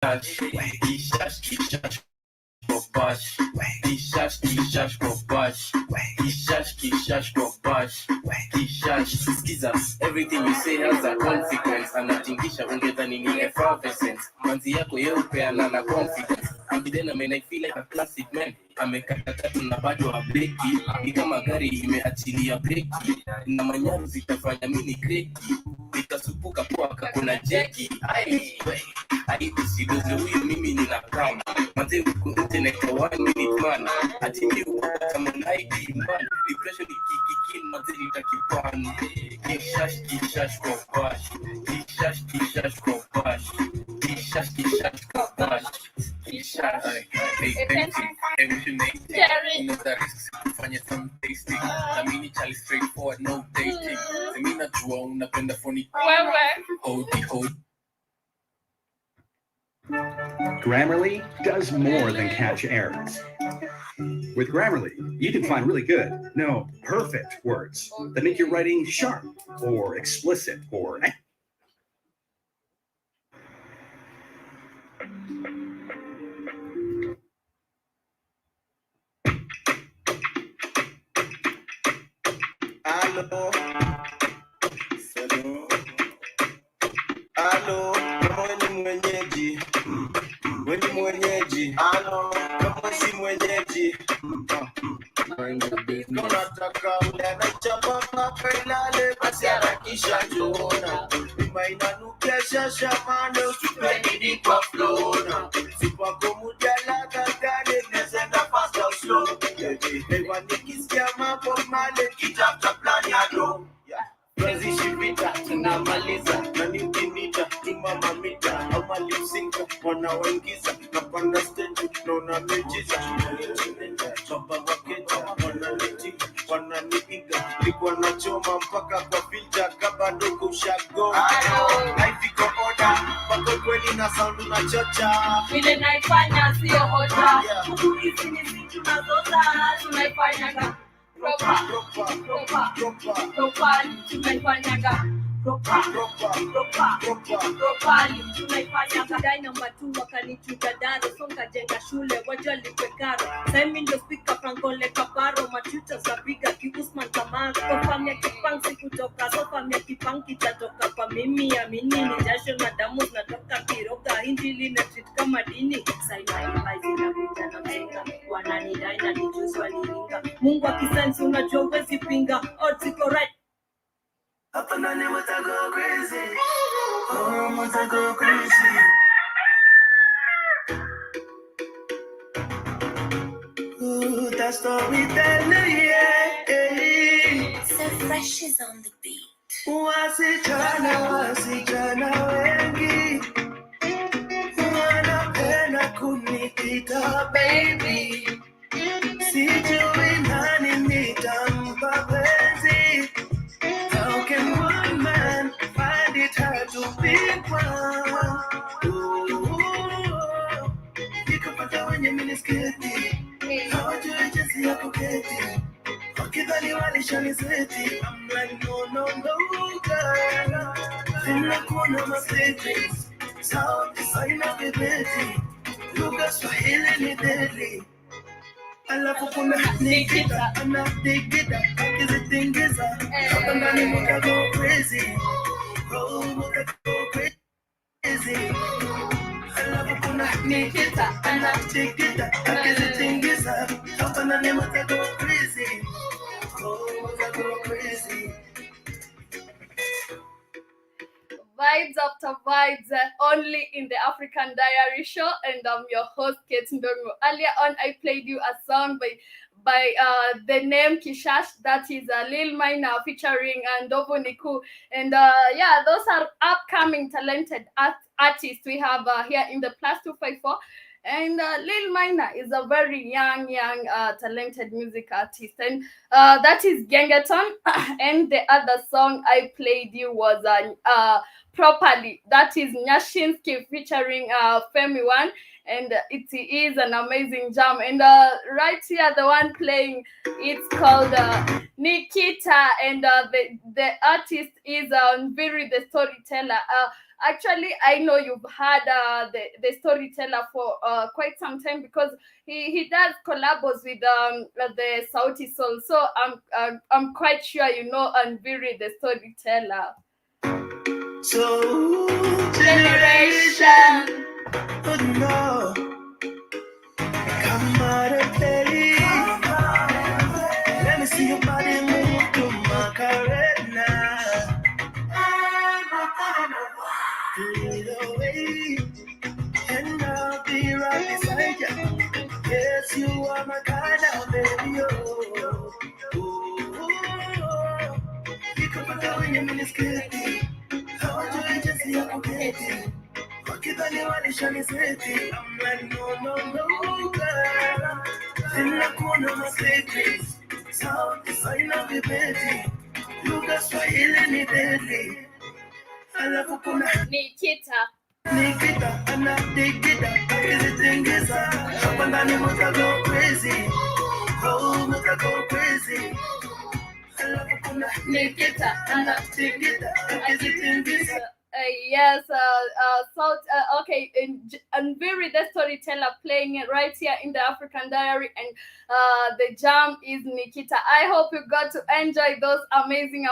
Skiza, everything you say has a consequence. Anatingisha ungedhani ni effervescence. Manzi yako yeupe ana confidence. Ambidena man, I feel like a classic man. Amekata tatu na bado habreki. Ni kama gari imeachilia breki. Na manyaru zitafanya mini kreki. Nikasupuka kwa kakuna jeki. Ai usidoze huyu mimi nina kama. Manze uko internet kwa 1 minute man. Ati mi kama naidi man. Depression ikikikin manze nitakipani. Kishash kwa bash. Kishash kwa bash. Kishash kwa bash. Fanya some tasting. I mean it's all straightforward, no dating. I mean not wrong, napenda funny. Hold. Grammarly does more than catch errors. With Grammarly, you can find really good, no, perfect words that make your writing sharp or explicit or... Hello, mwenyeji. Hello, kama si mwenyeji. Tunataka ule anachapa mapelale basi harakisha jona. Mima inanukia shasha mane usipendidi kwa flona. Sipako mujala gagane nezenda fast or slow. Ewa nikisikia mambo male kitafta plan ya do. Prazi shivita, tunamaliza. Nani ukinita, tuma mamita. Ama lipsinka, wanawaingiza. Napanda stage, naona mejiza. Baba waketa, wananitinga, wananiiga. Likuwa na choma mpaka kwa filter, kabado kushago. Life iko order, pako kweli na sound unachocha. Vile naifanya sio hoja. Kukuhisi ni situ na zoza, tunaifanya proper, tunaifanyaga tunaifanyaga. Dai namba 2 wakanichuja daro, songa jenga shule wajua likwekaro. Saimi ndio speaker Frankole Kaparo, matuta zabiga kiusman Kamaro. Kwa famia kipansi kutoka, so famia kipanki tatoka kwa mimi. Amini ni jasho na damu zinatoka kiroga, hinjili na treat kama dini. Saima imaizi na vijana mzinga, wananidai na nijuzi waliringa. Mungu akisensi unajua uwezi pinga, odds iko right. Up and down, what I go crazy. Oh, what I go crazy. Ooh, that storyteller, yeah. So fresh is on the beat. Wasichana wengi wanapenda kunikita baby. Sijui nani nitampa penzi. How can one man find it hard to pick one? Nikapata wenye minisketi, hawajui jinsi ya kuketi. Wakidhani walishalizeti, I'm like no girl. Nimekuona masecrets, sound design of the beti. Lugha Swahili ni deadly. Alafu kuna Nikita, anadigida, akizitingiza. Hapa ndani muka go crazy. Oh, muka go crazy. Alafu kuna Nikita, anadigida, akizitingiza. Hapa ndani muka go crazy. Oh, muka go crazy. Vibes after vibes, only in the African Diary Show, and I'm your host, Kate Ndongo. Earlier on, I played you a song by the name Kishash, that is Lil Minor featuring Ndovo Niku, and yeah, those are upcoming talented artists we have here in the +254. And Lil Minor is a very young talented music artist, and that is Gengeton. And the other song I played you was Properly, that is Nyashinsky featuring Femi One, and it is an amazing jam. And right here, the one playing, it's called Nikita, and the artist is Viri the Storyteller. Actually, I know you've had the storyteller for quite some time, because he does collabos with the Sauti Soul. So I'm quite sure you know Anviri the storyteller. So Generation. oh no, come out and play. Let me see your body move to Macarena. Lead away, and I'll be right beside you. Yes, you are my kind of baby. Oh, you can put that in your miniskirt. How do I just see you getting? Wakidhani walishaniseti. I'm like, no, girl. Ninakuona my secrets. Sound design of the baby. Lugha Swahili ni deadly. Alafu kuna Nikita. Nikita, anatikita, akizitengeza. Hapa ndani muta go crazy. Oh, muta go crazy. Alafu kuna Nikita, anatikita, akizitengeza. Yes, okay, and very the storyteller playing it right here in the African Diary, and the jam is Nikita. I hope you got to enjoy those amazing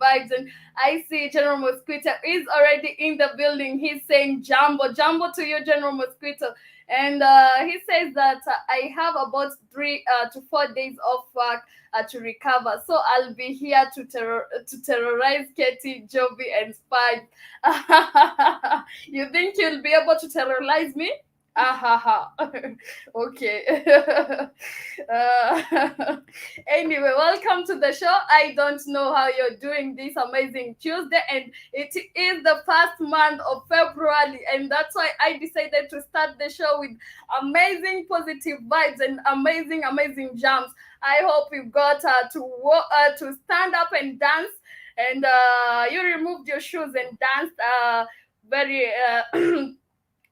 vibes. And I see General Mosquito is already in the building. He's saying Jumbo to you, General Mosquito. And he says that I have about 3 to 4 days of work to recover, so I'll be here to terrorize Katie, Jovi, and Spike. You think you'll be able to terrorize me? Okay. Anyway, welcome to the show. I don't know how you're doing this amazing Tuesday, and it is the first month of February, and that's why I decided to start the show with amazing positive vibes and amazing jams. I hope you got to stand up and dance, and you removed your shoes and danced very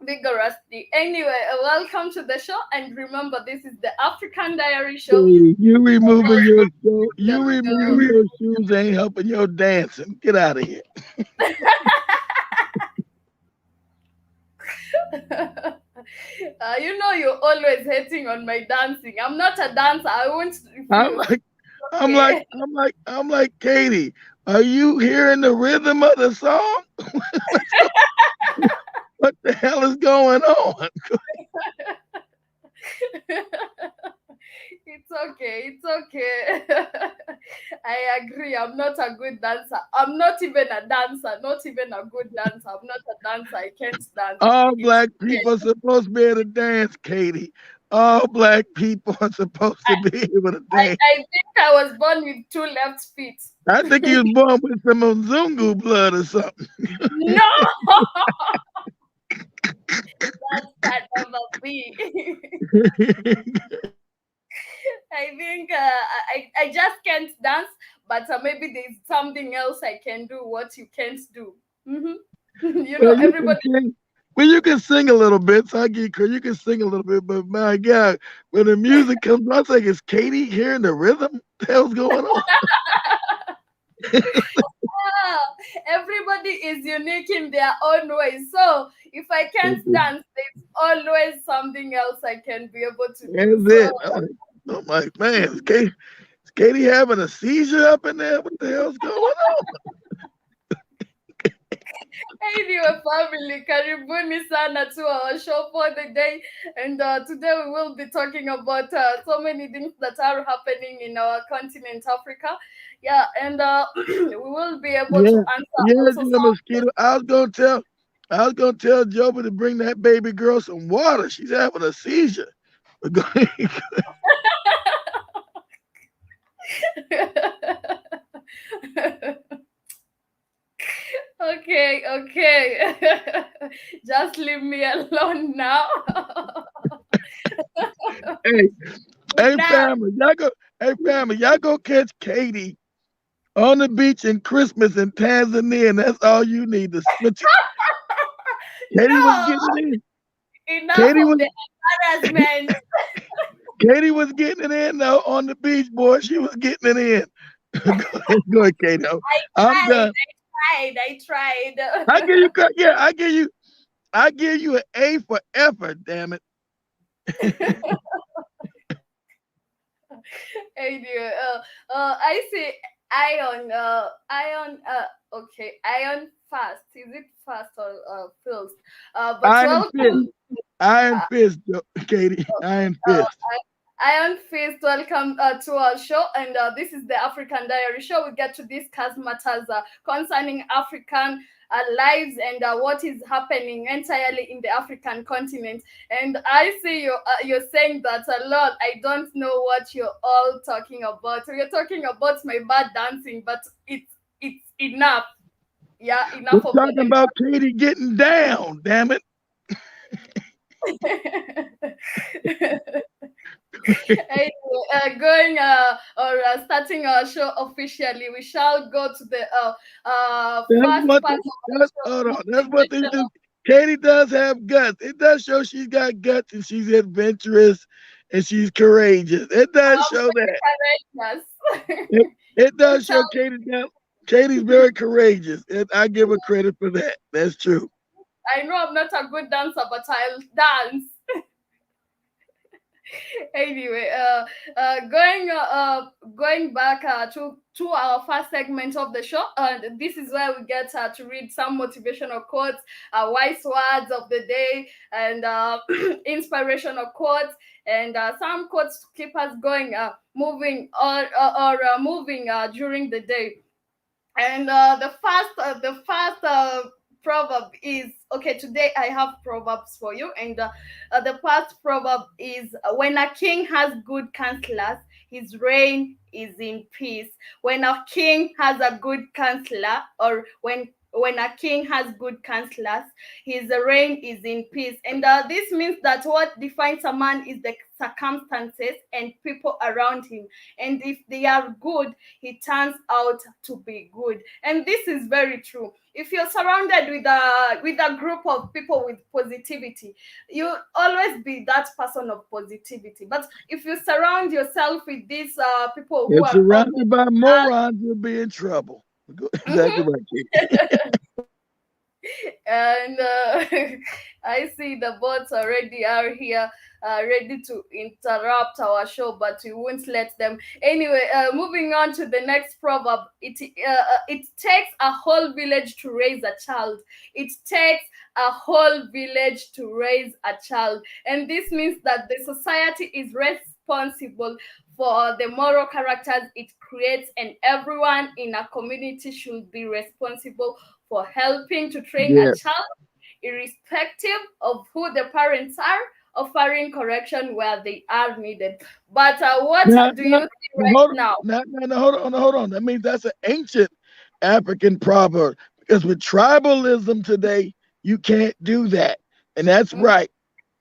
vigorously. Anyway, welcome to the show, and remember, this is the African Diary Show. You removing your shoes ain't helping your dancing. Get out of here. You know you're always hating on my dancing. I'm not a dancer. I won't. I'm like Katie. Are you hearing the rhythm of the song? What the hell is going on? It's okay. I agree. I'm not a good dancer. I'm not even a dancer. Not even a good dancer. I'm not a dancer. I can't dance. All black people are supposed to be able to dance, Katie. All black people are supposed to be able to dance. I think I was born with 2 left feet. I think you was born with some Mzungu blood or something. No! That can never be. I think I just can't dance, but maybe there's something else I can do what you can't do. You know, everybody. You can sing a little bit, so I get credit. You can sing a little bit, but my God, when the music comes on, I think it's Katie hearing the rhythm. What the hell's going on? Everybody is unique in their own way. So if I can't dance, there's always something else I can be able to do. That's it. I'm like, man, is Katie having a seizure up in there? What the hell's going on? Anyway, family, karibuni sana to our show for the day. And today we will be talking about so many things that are happening in our continent, Africa. Yeah, and we will be able to answer. Mosquito. I was gonna tell Joby to bring that baby girl some water. She's having a seizure. Okay. Just leave me alone now. Hey, family, y'all go catch Katie on the beach in Christmas in Tanzania, and that's all you need to switch. Katie was getting in. Enough of the embarrassment. Katie was getting it in though on the beach, boy. She was getting it in. Go ahead, Katie. I'm done. I tried. I give you yeah, I give you an A for effort, damn it. Anyway, I say okay, iron fast. Is it fast or fast? But Iron Fist. welcome, Iron Fist, Katie. Iron Fist. Iron Fist, welcome to our show. And this is the African Diary Show. We get to discuss matters concerning African lives and what is happening entirely in the African continent. And I see you're saying that a lot. I don't know what you're all talking about. You're talking about my bad dancing, but it's enough. Yeah, enough We're of talking about Katie getting down, damn it. Anyway, starting our show officially, we shall go to the first part of the show. Hold on. That's what they do. Katie does have guts. It does show she's got guts and she's adventurous and she's courageous. It does show that. It does show Katie's very courageous. And I give her credit for that. That's true. I know I'm not a good dancer, but I'll dance. Anyway, going back to our first segment of the show, this is where we get to read some motivational quotes, wise words of the day, and inspirational quotes, and some quotes to keep us going, moving during the day. And the first proverb is, okay, today I have proverbs for you, and the first proverb is, when a king has good counselors, his reign is in peace. When a king has a good counselor, or when a king has good counselors, his reign is in peace. And this means that what defines a man is the circumstances and people around him. And if they are good, he turns out to be good. And this is very true. If you're surrounded with a group of people with positivity, you'll always be that person of positivity. But if you surround yourself with these people who are surrounded by morons, you'll be in trouble. Exactly right. And I see the bots already are here, ready to interrupt our show, but we won't let them. Anyway, moving on to the next proverb. It takes a whole village to raise a child. It takes a whole village to raise a child. And this means that the society is responsible for the moral characters it creates, and everyone in a community should be responsible for helping to train a child, irrespective of who the parents are, offering correction where they are needed. But what do you see now? Hold on. That means that's an ancient African proverb, because with tribalism today, you can't do that. And that's right.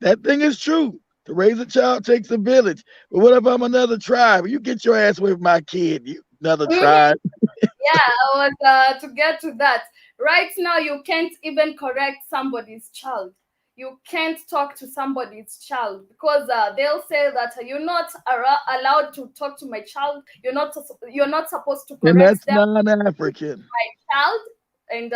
That thing is true. To raise a child takes a village. But what if I'm another tribe? You get your ass away from my kid, you another tribe. Yeah, I was to get to that. Right now, you can't even correct somebody's child. You can't talk to somebody's child, because they'll say that you're not allowed to talk to my child. You're not supposed to correct and that's them. Non-African. My child, and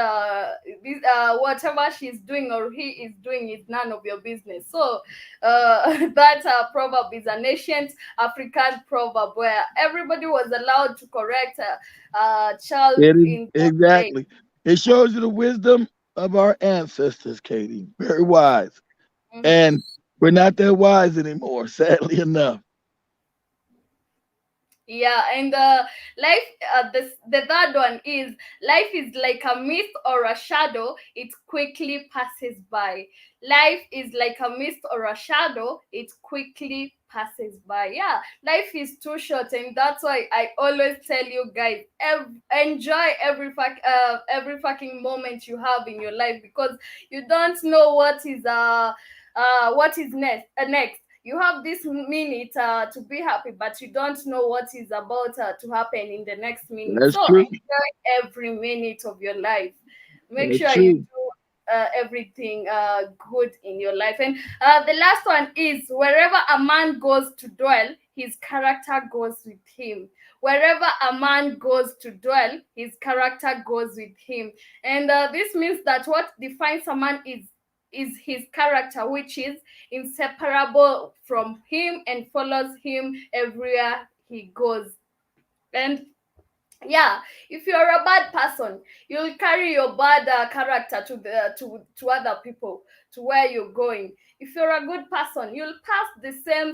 whatever she's doing or he is doing is none of your business. So that proverb is an ancient African proverb where everybody was allowed to correct a child. Exactly. It shows you the wisdom of our ancestors, Katie. Very wise. And we're not that wise anymore, sadly enough. Yeah, and life, the third one is, life is like a mist or a shadow, it quickly passes by. Life is like a mist or a shadow, it quickly passes by. Yeah, life is too short, and that's why I always tell you guys, enjoy every fucking moment you have in your life, because you don't know what is next. You have this minute to be happy, but you don't know what is about to happen in the next minute. That's so true. Enjoy every minute of your life. Make That's sure true. you do everything good in your life. And the last one is, wherever a man goes to dwell, his character goes with him. Wherever a man goes to dwell, his character goes with him. And this means that what defines a man is his character, which is inseparable from him and follows him everywhere he goes. And yeah, if you're a bad person, you'll carry your bad character to other people, to where you're going. If you're a good person, you'll pass the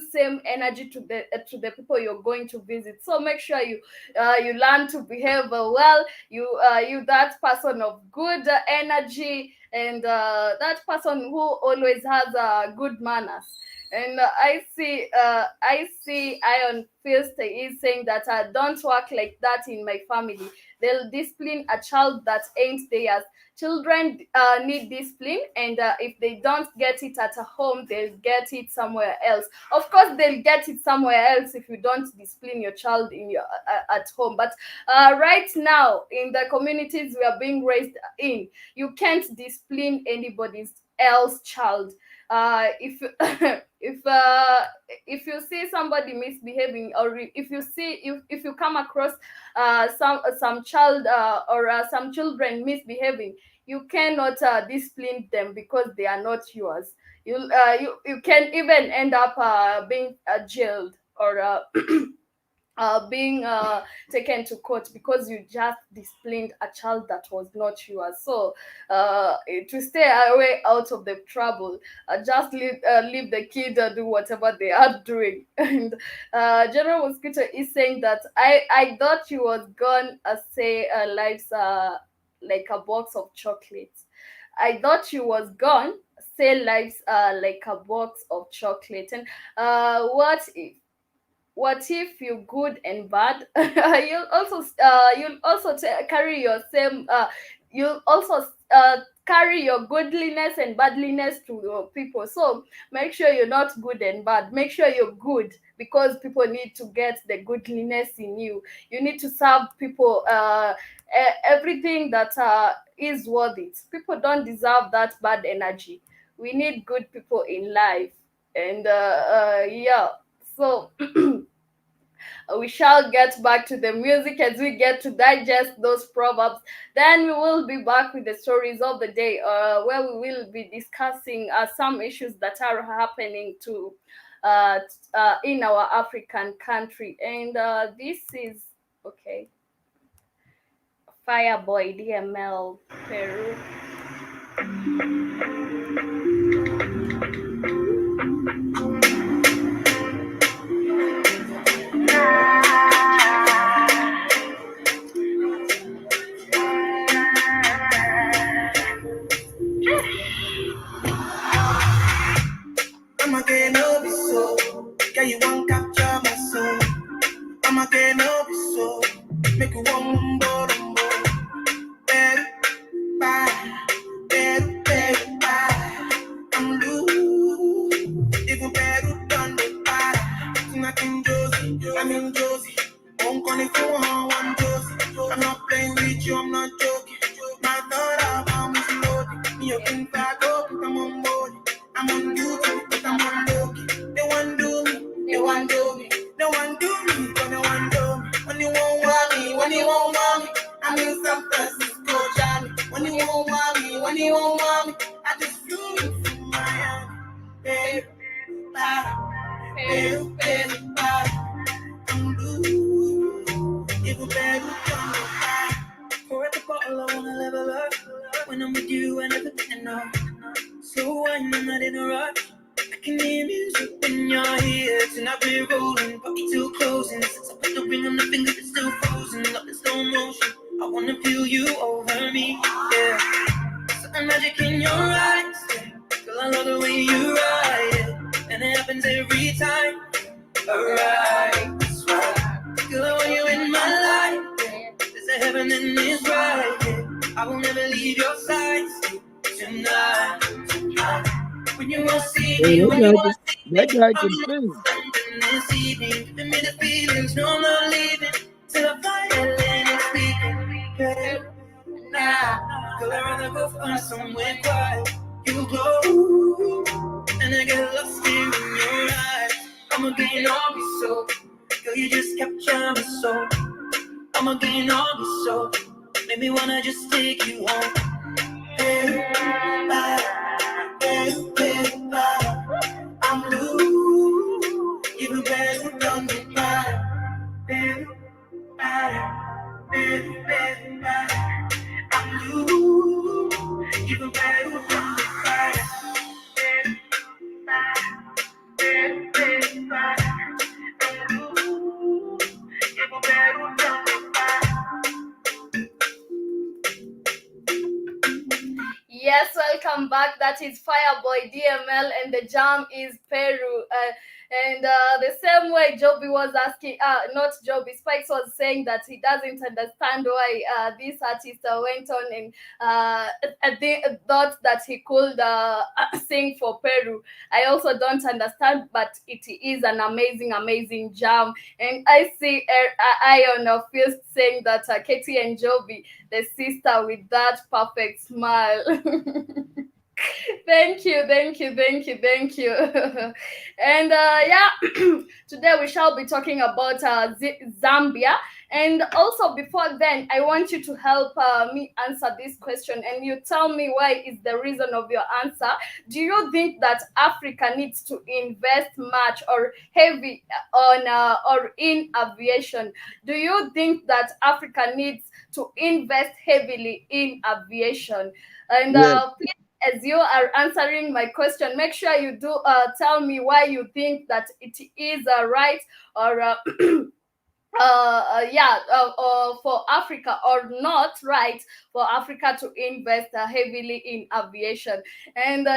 same energy to the people you're going to visit. So make sure you learn to behave well. You that person of good energy, and that person who always has good manners. And I see Iron Fist is saying that don't work like that in my family. They'll discipline a child that ain't theirs. Children need discipline, and if they don't get it at a home, they'll get it somewhere else. Of course, they'll get it somewhere else if you don't discipline your child in your at home. But right now, in the communities we are being raised in, you can't discipline anybody's else child. If if you see somebody misbehaving, or if you come across some child or some children misbehaving, you cannot discipline them because they are not yours. You can even end up being jailed, or being taken to court because you just disciplined a child that was not yours. So to stay away out of the trouble, just leave the kid do whatever they are doing. And General Mosquito is saying that I thought you was gonna say life's like a box of chocolates. I thought you was gone say life's like a box of chocolate. And what if you're good and bad? You'll also carry your same. You'll also carry your goodliness and badliness to your people. So make sure you're not good and bad. Make sure you're good, because people need to get the goodliness in you. You need to serve people. Everything that is worth it. People don't deserve that bad energy. We need good people in life. And yeah, so we shall get back to the music as we get to digest those proverbs. Then we will be back with the stories of the day, where we will be discussing some issues that are happening to in our African country. And this is okay. Fireboy DML Peru. I'm again, no be so. Yeah, you won't capture my soul. I'm again, no be so. Make you one more. Better, bye. Better, bye. I'm loose. Even better, done the bye. Nothing Josie. I'm in Josie. Won't call it for one Josie. I'm not playing with you, I'm not joking. My thought I'm loaded. Me, you can back up, I'm on board. I'm on duty, but I'm on low. They want do me, they want do me. No one do me, but no one do me. When you won't want me, when you won't want me, I'm in San Francisco, Johnny. When you won't want me, when you won't want me, I just flew in from Miami. Baby, I'm blue. Even better, come on. Pour at the bottle, I wanna level up. When I'm with you, I never get enough. So I'm not in a rush. I can hear music when you're here. Tonight we're rolling, party till closing. Since I put the ring on the finger, it's still frozen. Up in slow motion, I wanna feel you over me, yeah. Something magic in your eyes, yeah. Girl, I love the way you ride, yeah. And it happens every time. Alright, that's right. Girl, I want you in my life, yeah. There's a heaven in this ride, yeah. I will never leave your side, tonight. When you want to see me, when you want to see me, that guy can sing. This evening, giving me the feelings, no, I'm not leaving till I finally speaking. Now, Girl, I'd rather go find somewhere quiet. You glow, and I get lost here in your eyes. I'ma gain all your soul. Girl, you just capture my soul. I'ma gain all your soul. Make me wanna just take you home. Hey, bye, hey, hey, bye. I'm loose, even better than me, bye. Hey, bye, hey, hey, bye. I'm loose, even better than me, bye. Hey, bye, hey, hey, bye. I'm loose, even better than me, bye. Yes, welcome back. That is Fireboy DML, and the jam is Peru. And the same way Joby was asking, not Joby, Spikes was saying that he doesn't understand why this artist went on and thought that he could sing for Peru. I also don't understand, but it is an amazing, amazing jam. And I see Ion of Fist saying that Katie and Joby, the sister with that perfect smile. Thank you. And yeah, today we shall be talking about Zambia. And also before then, I want you to help me answer this question, and you tell me why is the reason of your answer. Do you think that Africa needs to invest much or heavy on or in aviation? Do you think that Africa needs to invest heavily in aviation? And please, as you are answering my question, make sure you do tell me why you think that it is right or for Africa, or not right for Africa to invest heavily in aviation. And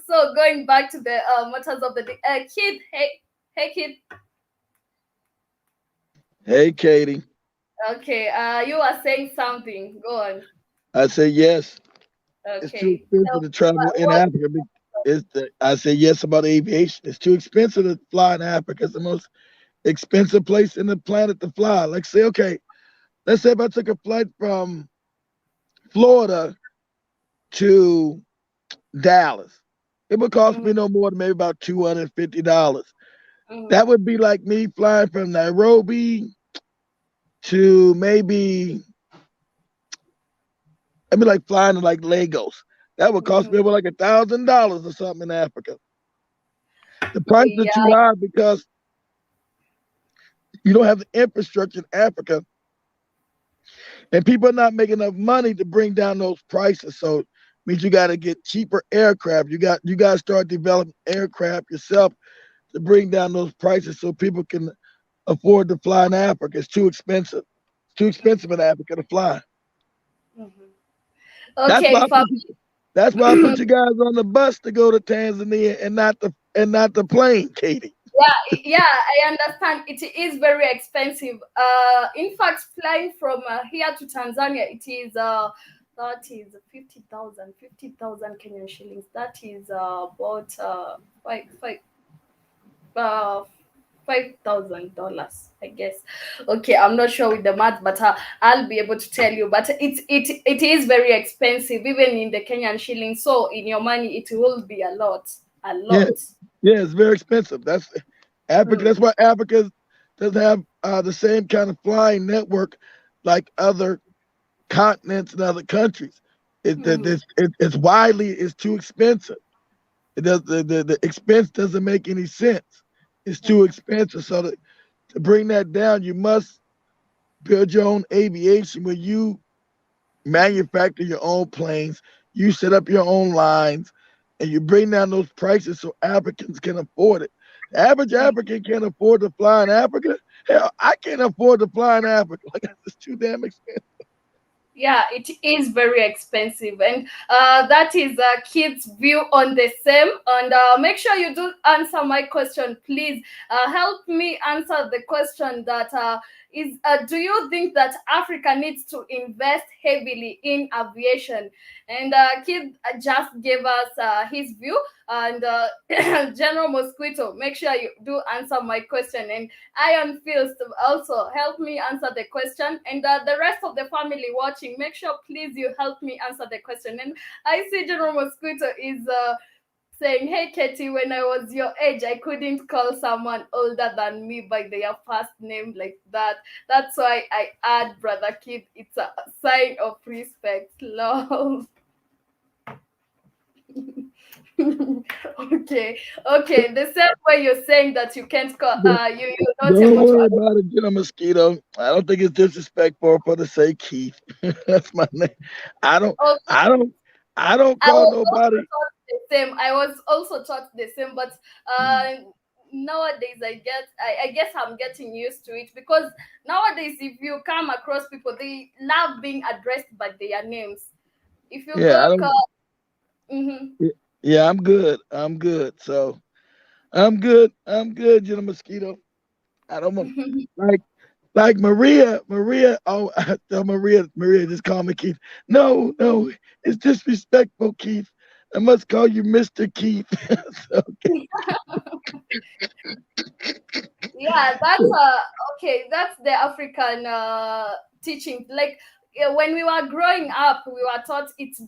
so going back to the matters of the day, Kid, hey Kid. Hey, Katie. Okay, you are saying something. Go on. I say yes. It's too Okay. expensive to travel in Africa. I say yes about aviation. It's too expensive to fly in Africa. It's the most expensive place in the planet to fly. Like, say, okay, let's say if I took a flight from Florida to Dallas, it would cost me no more than maybe about $250. That would be like me flying from Nairobi to maybe, I'd be like flying to like Lagos. That would cost me over like $1,000 or something in Africa. The prices are too high because you don't have the infrastructure in Africa, and people are not making enough money to bring down those prices. So it means you got to get cheaper aircraft. You got to start developing aircraft yourself to bring down those prices so people can afford to fly in Africa. It's too expensive. It's too expensive in Africa to fly. Okay, that's why I put you guys on the bus to go to Tanzania and not the plane, Katie. Yeah, I understand. It is very expensive. In fact, flying from here to Tanzania, it is that is 50,000 Kenyan shillings. That is about $5,000, I guess. Okay, I'm not sure with the math, but I'll be able to tell you. But it is very expensive, even in the Kenyan shilling. So in your money, it will be a lot. Yeah, it's very expensive. That's Africa. That's why Africa doesn't have the same kind of flying network like other continents and other countries. It's too expensive. It does the expense doesn't make any sense. It's too expensive. So to bring that down, you must build your own aviation where you manufacture your own planes, you set up your own lines, and you bring down those prices so Africans can afford it. The average African can't afford to fly in Africa. Hell, I can't afford to fly in Africa. Like, it's too damn expensive. Yeah, it is very expensive, and that is Kid's view on the same. And make sure you do answer my question, please. Help me answer the question that is do you think that Africa needs to invest heavily in aviation? And Kid just gave us his view. And General Mosquito, make sure you do answer my question. And Iron Fields also help me answer the question. And the rest of the family watching, make sure please you help me answer the question. And I see General Mosquito is saying, hey Katie, when I was your age, I couldn't call someone older than me by their first name like that. That's why I add Brother Kid. It's a sign of respect. Love. Okay. The same way you're saying that you can't call you're not Don't able worry to. about it, General Mosquito. I don't think it's disrespectful for to say Keith. That's my name. I don't Okay. I don't I call was also nobody. taught the same. I was also taught the same, but nowadays I guess I'm getting used to it, because nowadays if you come across people, they love being addressed by their names. If you Yeah, I go don't yeah, I'm good. I'm good. So I'm good. I'm good, General Mosquito. I don't want like Maria. Oh, I tell Maria just call me Keith. No, it's disrespectful, Keith. I must call you Mr. Keith. So, yeah, that's okay, that's the African teaching. Like when we were growing up, we were taught it's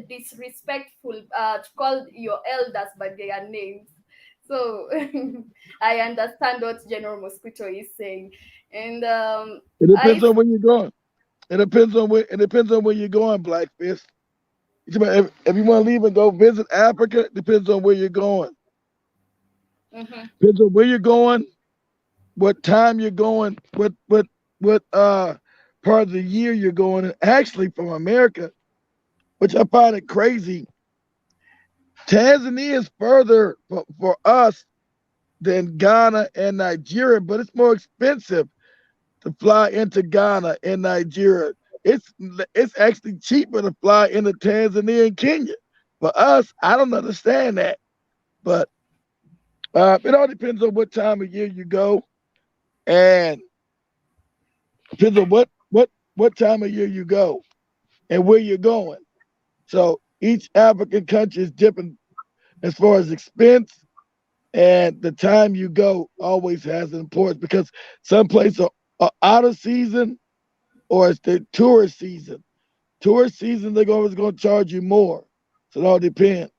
disrespectful to call your elders by their names. So I understand what General Mosquito is saying. And it depends I on where you're going. It depends on where you're going, Black Fist. If you want to leave and go visit Africa, it depends on where you're going. mhm. Depends on where you're going, what time you're going, what part of the year you're going. And actually, from America, which I find it crazy, Tanzania is further for us than Ghana and Nigeria, but it's more expensive to fly into Ghana and Nigeria. It's actually cheaper to fly into Tanzania and Kenya. For us, I don't understand that, but it all depends on what time of year you go, and depends on what time of year you go and where you're going. So each African country is different as far as expense, and the time you go always has an importance, because some places are out of season or it's the tourist season. Tourist season, they're always going to charge you more. So it all depends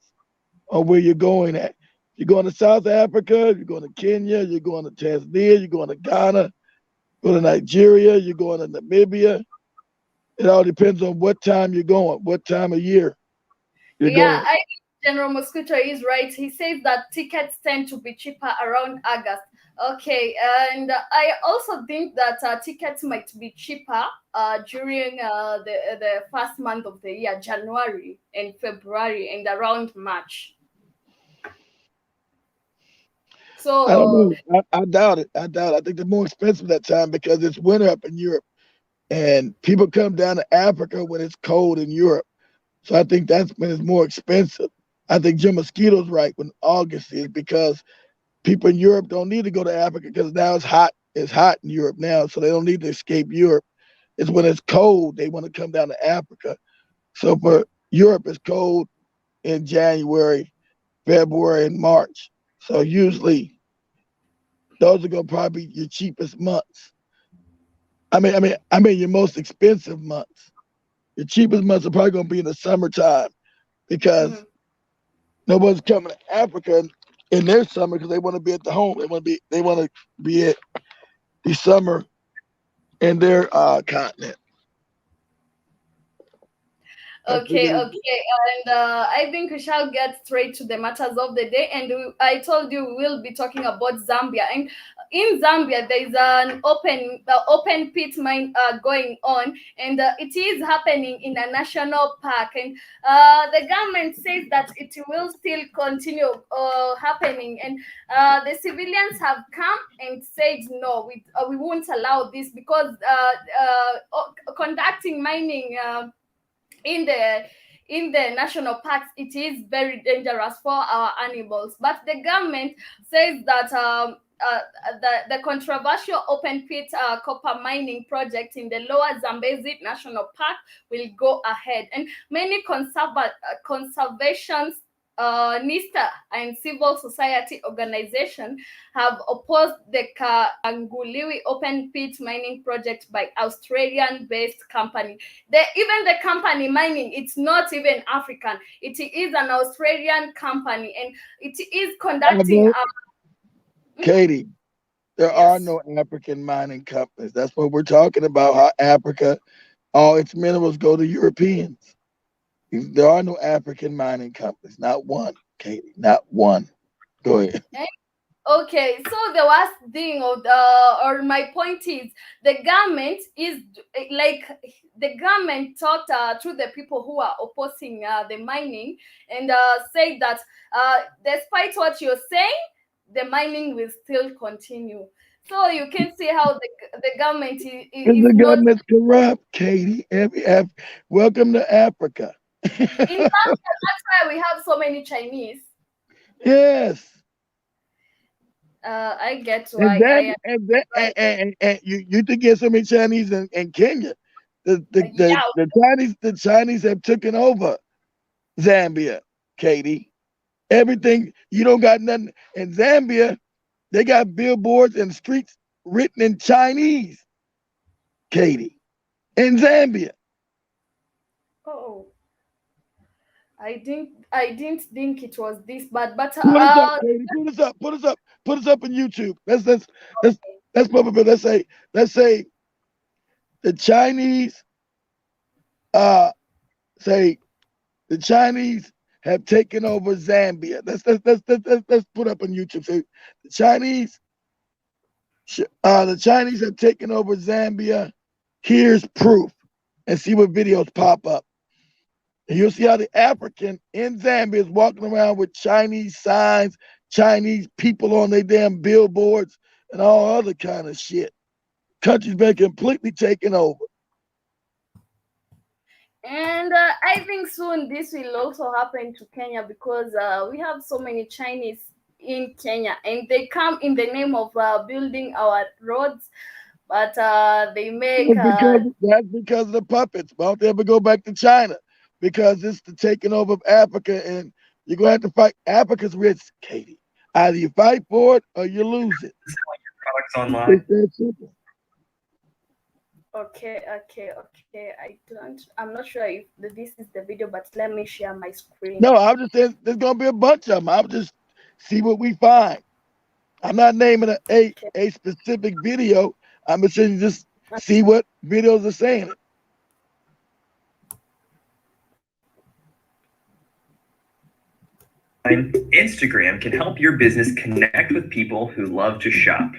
on where you're going at. You're going to South Africa, you're going to Kenya, you're going to Tanzania, you're going to Ghana, you're going to Nigeria, you're going to Namibia. It all depends on what time you're going, what time of year you're Yeah, going. I think General Mosquito is right. He says that tickets tend to be cheaper around August. Okay, and I also think that tickets might be cheaper during the first month of the year, January and February, and around March. I don't So know. I doubt it. I doubt it. I think they're more expensive that time because it's winter up in Europe, and people come down to Africa when it's cold in Europe. So I think that's when it's more expensive. I think Jim Mosquito's right when August is, because people in Europe don't need to go to Africa because now it's hot. It's hot in Europe now, so they don't need to escape Europe. It's when it's cold they want to come down to Africa. So for Europe, it's cold in January, February, and March. So usually those are gonna probably be your cheapest months. I mean your most expensive months. Your cheapest months are probably gonna be in the summertime because mhm. nobody's coming to Africa in their summer because they want to be at the home. They want to be at the summer in their continent. That's the Okay, reason. and I think we shall get straight to the matters of the day. And I told you we will be talking about Zambia. And in Zambia, there is an open pit mine going on, and it is happening in a national park. And the government says that it will still continue happening. And the civilians have come and said no, we won't allow this because conducting mining in the in the national parks, it is very dangerous for our animals. But the government says that the controversial open pit copper mining project in the lower Zambezi National Park will go ahead, and many conservationists NISTA and civil society organizations have opposed the Kanguliwi open pit mining project by Australian-based company. Even the company mining, it's not even African. It is an Australian company, and it is conducting. Katie, there are no African mining companies. That's what we're talking about. How Africa, all its minerals go to Europeans. There are no African mining companies. Not one, Katie. Not one. Go ahead. Okay, so the worst thing or my point is the government is the government talked to the people who are opposing the mining and say that despite what you're saying, the mining will still continue. So you can see how the government is the government's corrupt, Katie. Welcome to Africa. In Zambia, that's why we have so many Chinese. Yes. I get why. And you think there's so many Chinese in Kenya? The Chinese have taken over Zambia, Katie. Everything, you don't got nothing in Zambia. They got billboards and streets written in Chinese, Katie, in Zambia. Oh, I didn't think it was this bad, but put us up, Katie. Put us up on YouTube. Let's say the Chinese say the Chinese have taken over Zambia. Let's put up on YouTube. So the Chinese have taken over Zambia. Here's proof, and see what videos pop up. And you'll see how the African in Zambia is walking around with Chinese signs, Chinese people on their damn billboards, and all other kind of shit. Country's been completely taken over. And I think soon this will also happen to Kenya because we have so many Chinese in Kenya, and they come in the name of building our roads, but they make... That's because of the puppets. Why don't they ever go back to China? Because it's the taking over of Africa, and you're going to have to fight. Africa's rich, Katie. Either you fight for it or you lose it. Products online. It's that simple. Okay. I'm not sure if this is the video, but let me share my screen. No, I'm just saying there's going to be a bunch of them. I'll just see what we find. I'm not naming a specific video. I'm just saying just see what videos are saying it. Instagram can help your business connect with people who love to shop.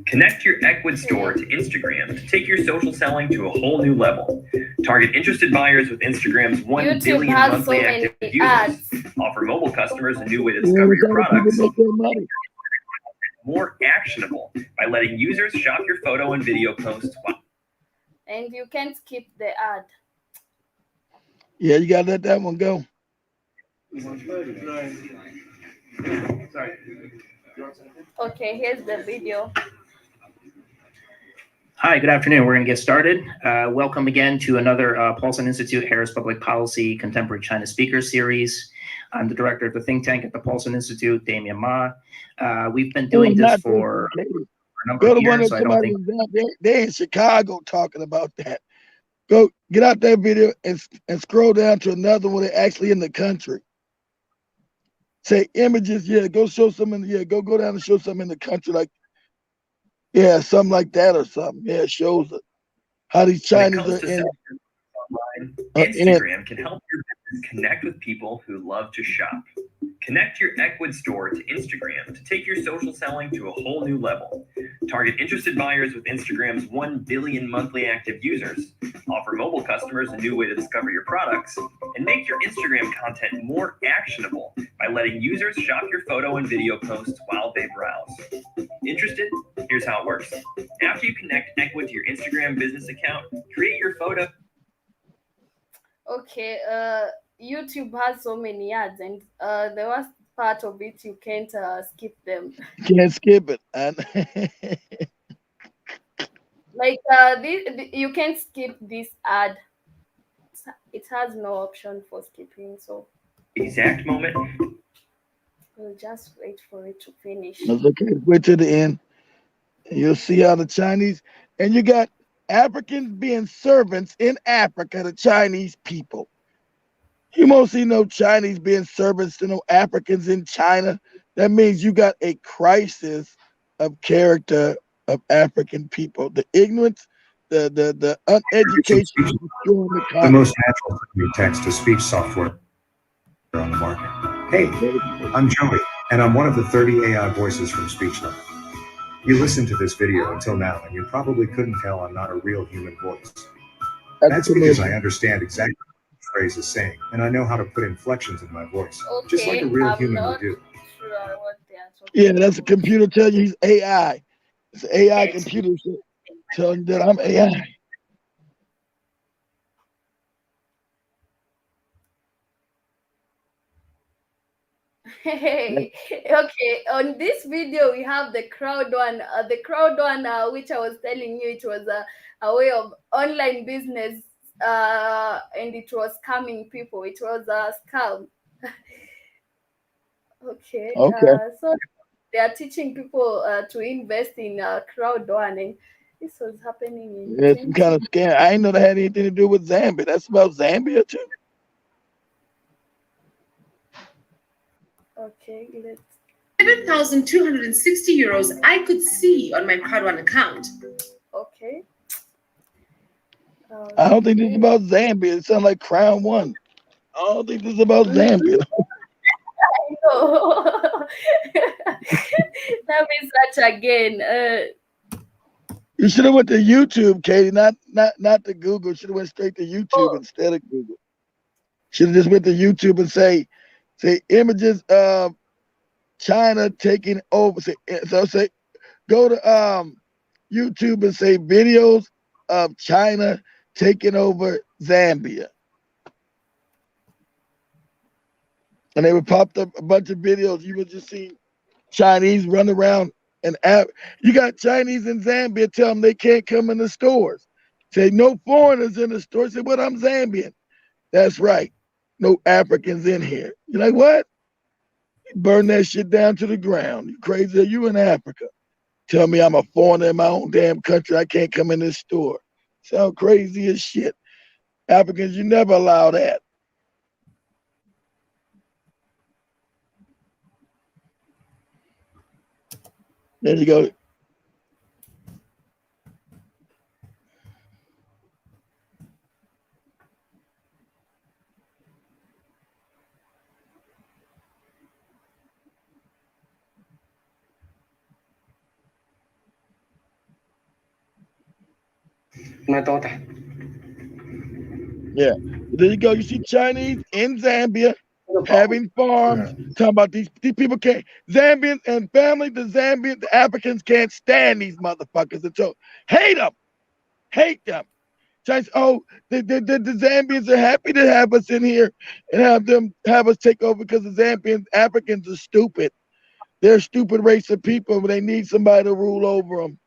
Connect your Equid store to Instagram to take your social selling to a whole new level. Target interested buyers with Instagram's 1 billion monthly active users. Offer mobile customers a new way to discover your products. More actionable by letting users shop your photo and video posts. And you can't skip the ad. Yeah, you gotta let that one go. Okay, here's the video. Hi, good afternoon. We're going to get started. Welcome again to another Paulson Institute Harris Public Policy Contemporary China Speaker Series. I'm the director of the think tank at the Paulson Institute, Damien Ma. We've been doing this for a number of years, so I don't think... They're in Chicago talking about that. Go get out that video and scroll down to another one. They're actually in the country. Say images, go show something. Go down and show something in the country, like something like that or something. Yeah, it shows how these Chinese are in. Online, Instagram can help your business connect with people who love to shop. Connect your Equid store to Instagram to take your social selling to a whole new level. Target interested buyers with Instagram's 1 billion monthly active users. Offer mobile customers a new way to discover your products. And make your Instagram content more actionable by letting users shop your photo and video posts while they browse. Interested? Here's how it works. After you connect Equid to your Instagram business account, create your photo. Okay, YouTube has so many ads, and the worst part of it, you can't skip them. Can't skip it. And Like you can't skip this ad. It has no option for skipping, so Exact moment. we'll just wait for it to finish. that's okay. Wait till the end. And you'll see how the Chinese, and you got Africans being servants in Africa to Chinese people. You won't see no Chinese being servants to no Africans in China. That means you got a crisis of character of African people. The ignorance, the uneducation is destroying the The continent. most natural text-to-speech software on the market. Hey, I'm Joey, and I'm one of the 30 AI voices from SpeechLab. You listened to this video until now, and you probably couldn't tell I'm not a real human voice. That's because I understand exactly what the phrase is saying, and I know how to put inflections in my voice, just like a real I'm human not would do. sure what they are talking Yeah, that's a computer telling you he's AI. It's an AI computer telling you that I'm AI. Hey, okay. On this video, we have the crowd one. Which I was telling you, it was a way of online business, and it was scamming people. It was a scam. Okay. Okay. So they are teaching people to invest in crowd one, and this was happening in Yeah, some kind of scam. I didn't know that had anything to do with Zambia. That's about Zambia too. Okay, let's. 7,260 euros I could see on my Crowd1 account. Okay. I don't think this is about Zambia. It sounds like Crown One. I don't think this is about Zambia. I know. That means such again. You should have went to YouTube, Katie, not to Google. Should have went straight to YouTube instead of Google. Should have just went to YouTube and say images of China taking over. Say go to YouTube and say videos of China taking over Zambia. And they would pop up a bunch of videos. You would just see Chinese run around and you got Chinese in Zambia tell them they can't come in the stores. Say no foreigners in the store. Say, but I'm Zambian. That's right. No Africans in here. You're like, what? Burn that shit down to the ground. You crazy? Are you in Africa? Tell me I'm a foreigner in my own damn country. I can't come in this store. Sound crazy as shit. Africans, you never allow that. There you go. Yeah. There you go. You see Chinese in Zambia having farms. Talking about these people can't. Zambians and family, the Africans can't stand these motherfuckers. And so hate them. Hate them. Chinese, the Zambians are happy to have us in here and have us take over because the Africans are stupid. They're a stupid race of people, but they need somebody to rule over them.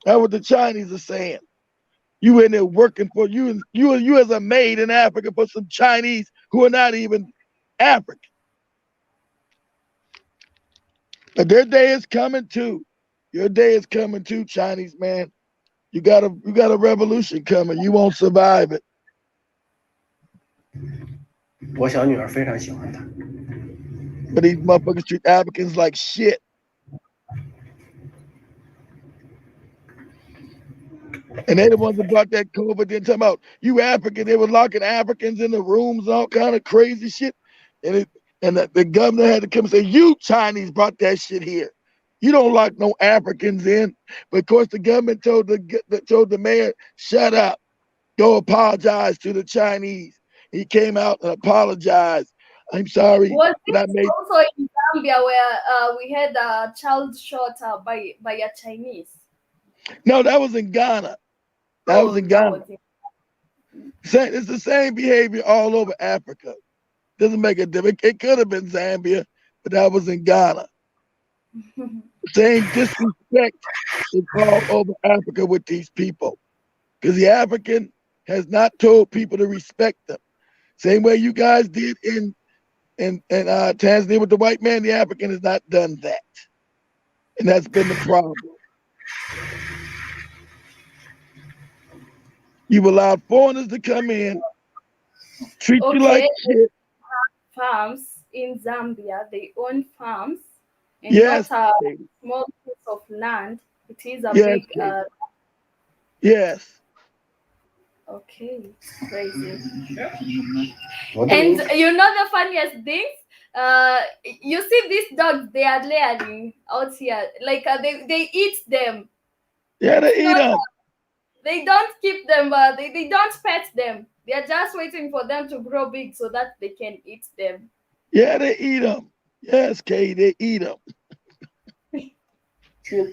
That's what the Chinese are saying. You in there working for you as a maid in Africa for some Chinese who are not even African. But their day is coming too. Your day is coming too, Chinese man. You got a revolution coming. You won't survive it. 我小女儿非常喜欢他。 But these motherfuckers treat Africans like shit. And they the ones that brought that COVID. Then talking about you African. They were locking Africans in the rooms, all kind of crazy shit. And the governor had to come and say, you Chinese brought that shit here. You don't lock no Africans in. But of course the government told the mayor, shut up. Go apologize to the Chinese. He came out and apologized. I'm sorry. Was this also in Zambia where we had a child shot by a Chinese? No, that was in Ghana. That was in Ghana. It's the same behavior all over Africa. Doesn't make a difference. It could have been Zambia, but that was in Ghana. Same disrespect is all over Africa with these people. Because the African has not told people to respect them. Same way you guys did in Tanzania with the white man, the African has not done that. And that's been the problem. You've allowed foreigners to come in, treat you like shit. Farms in Zambia, they own farms, and yes, not a small piece of land. It is a yes, big. Yes. Okay, crazy. And you know the funniest thing? You see these dogs, they are layering out here. Like they eat them. Yeah, they eat them. They don't keep them, they don't pet them. They are just waiting for them to grow big so that they can eat them. Yeah, they eat them. Yes, Kay, they eat them.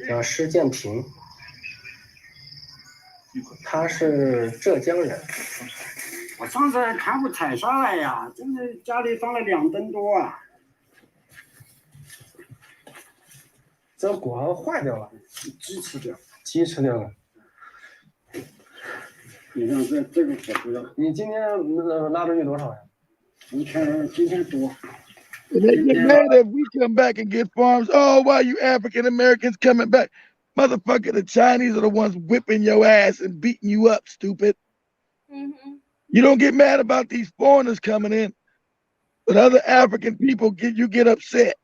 叫施建平，他是浙江人。我上次砍不采下来呀，真的家里放了2吨多啊。这果好像坏掉了，鸡吃掉，鸡吃掉了。你看这个可不要。你今天拉出去多少呀？今天多。They get mad if we come back and get farms. Oh, why you African Americans coming back? Motherfucker, the Chinese are the ones whipping your ass and beating you up, stupid. You don't get mad about these foreigners coming in, but other African people get upset.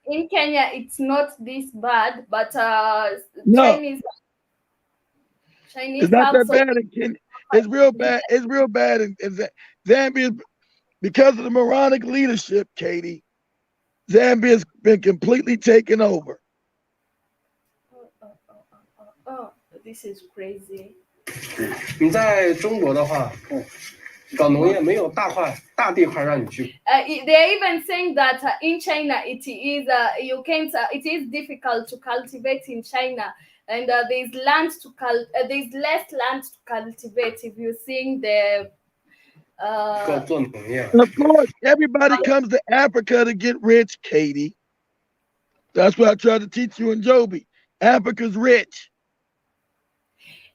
In Kenya, it's not this bad, but no. Chinese it's not that bad in Kenya. It's real bad. It's real bad in Zambia because of the moronic leadership, Katie. Zambia's been completely taken over. Oh, this is crazy. 你在中国的话，搞农业没有大地块让你去。They're even saying that in China it is you can't. It is difficult to cultivate in China, and there's there's less land to cultivate. If you're seeing the. Of course, everybody comes to Africa to get rich, Katie. That's what I tried to teach you in Joby. Africa's rich.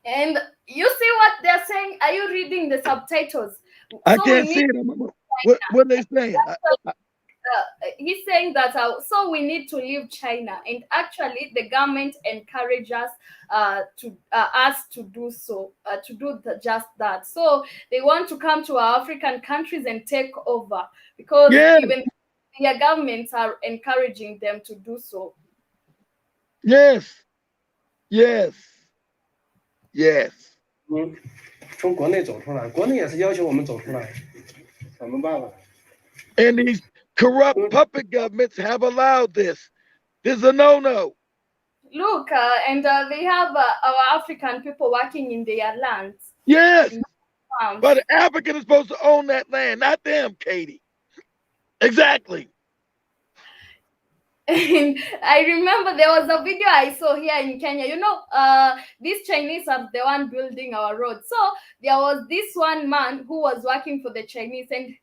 And you see what they're saying? Are you reading the subtitles? I can't see it. What are they saying? He's saying that so we need to leave China, and actually the government encourages us to do so, to do just that. So they want to come to our African countries and take over because even their governments are encouraging them to do so. Yes. 从国内走出来，国内也是要求我们走出来，怎么办法？ And these corrupt puppet governments have allowed this. This is a no-no. Look, and they have our African people working in their lands. Yes, but the African is supposed to own that land, not them, Katie. Exactly. And I remember there was a video I saw here in Kenya. You know, these Chinese are the one building our road. So there was this one man who was working for the Chinese, and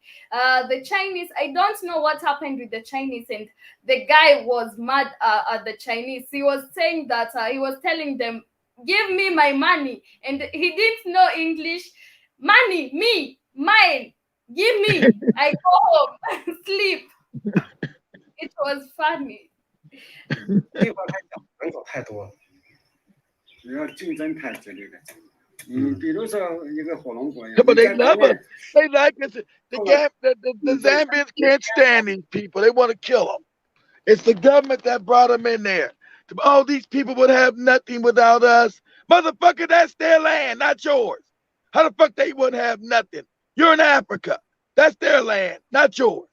the Chinese, I don't know what happened with the Chinese, and the guy was mad at the Chinese. He was saying that he was telling them, "Give me my money," and he didn't know English. Money, me, mine, give me. I go home, sleep. It was funny. 这块太小，人口太多了，主要竞争太激烈了。比如说一个火龙果呀。But they love us. They like us. The Zambians can't stand these people. They want to kill them. It's the government that brought them in there. Oh, these people would have nothing without us. Motherfucker, that's their land, not yours. How the fuck they wouldn't have nothing? You're in Africa. That's their land, not yours.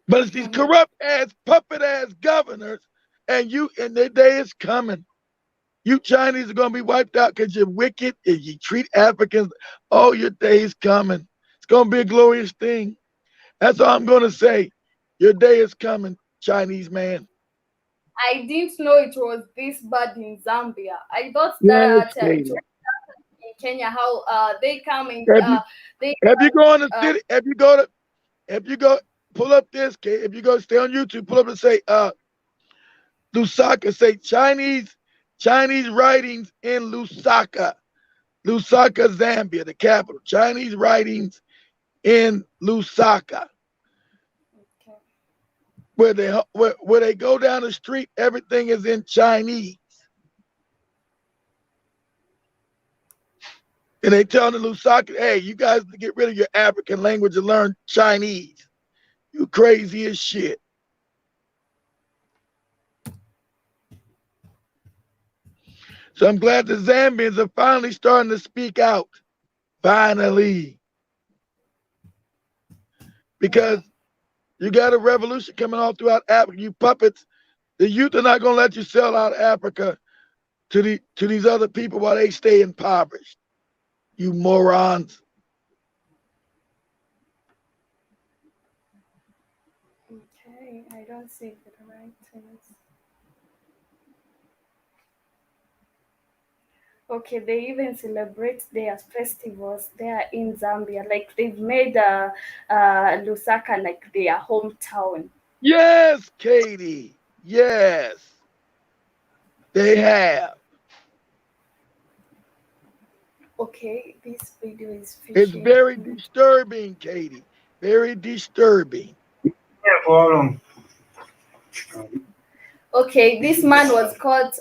But it's these corrupt ass, puppet ass governors, and their day is coming. You Chinese are gonna be wiped out because you're wicked and you treat Africans. Oh, your day is coming. It's gonna be a glorious thing. That's all I'm gonna say. Your day is coming, Chinese man. I didn't know it was this bad in Zambia. I thought Yes, that it Katie. was in Kenya how they come in If you go in the city, if you go pull up this, Kate, if you go stay on YouTube, pull up and say Lusaka, say Chinese writings in Lusaka, Zambia, the capital. Chinese writings in Lusaka. Okay. Where they go down the street, everything is in Chinese. And they tell the Lusaka, hey, you guys get rid of your African language and learn Chinese. You crazy as shit. So I'm glad the Zambians are finally starting to speak out. Finally. Because you got a revolution coming all throughout Africa. You puppets, the youth are not going to let you sell out Africa to these other people while they stay impoverished. You morons. Okay, I don't see the right things. Okay, they even celebrate their festivals there in Zambia. Like they've made Lusaka like their hometown. Yes, Katie. Yes. They have. Okay, this video is fishing. It's very disturbing, Katie. Very disturbing. Okay, this man was caught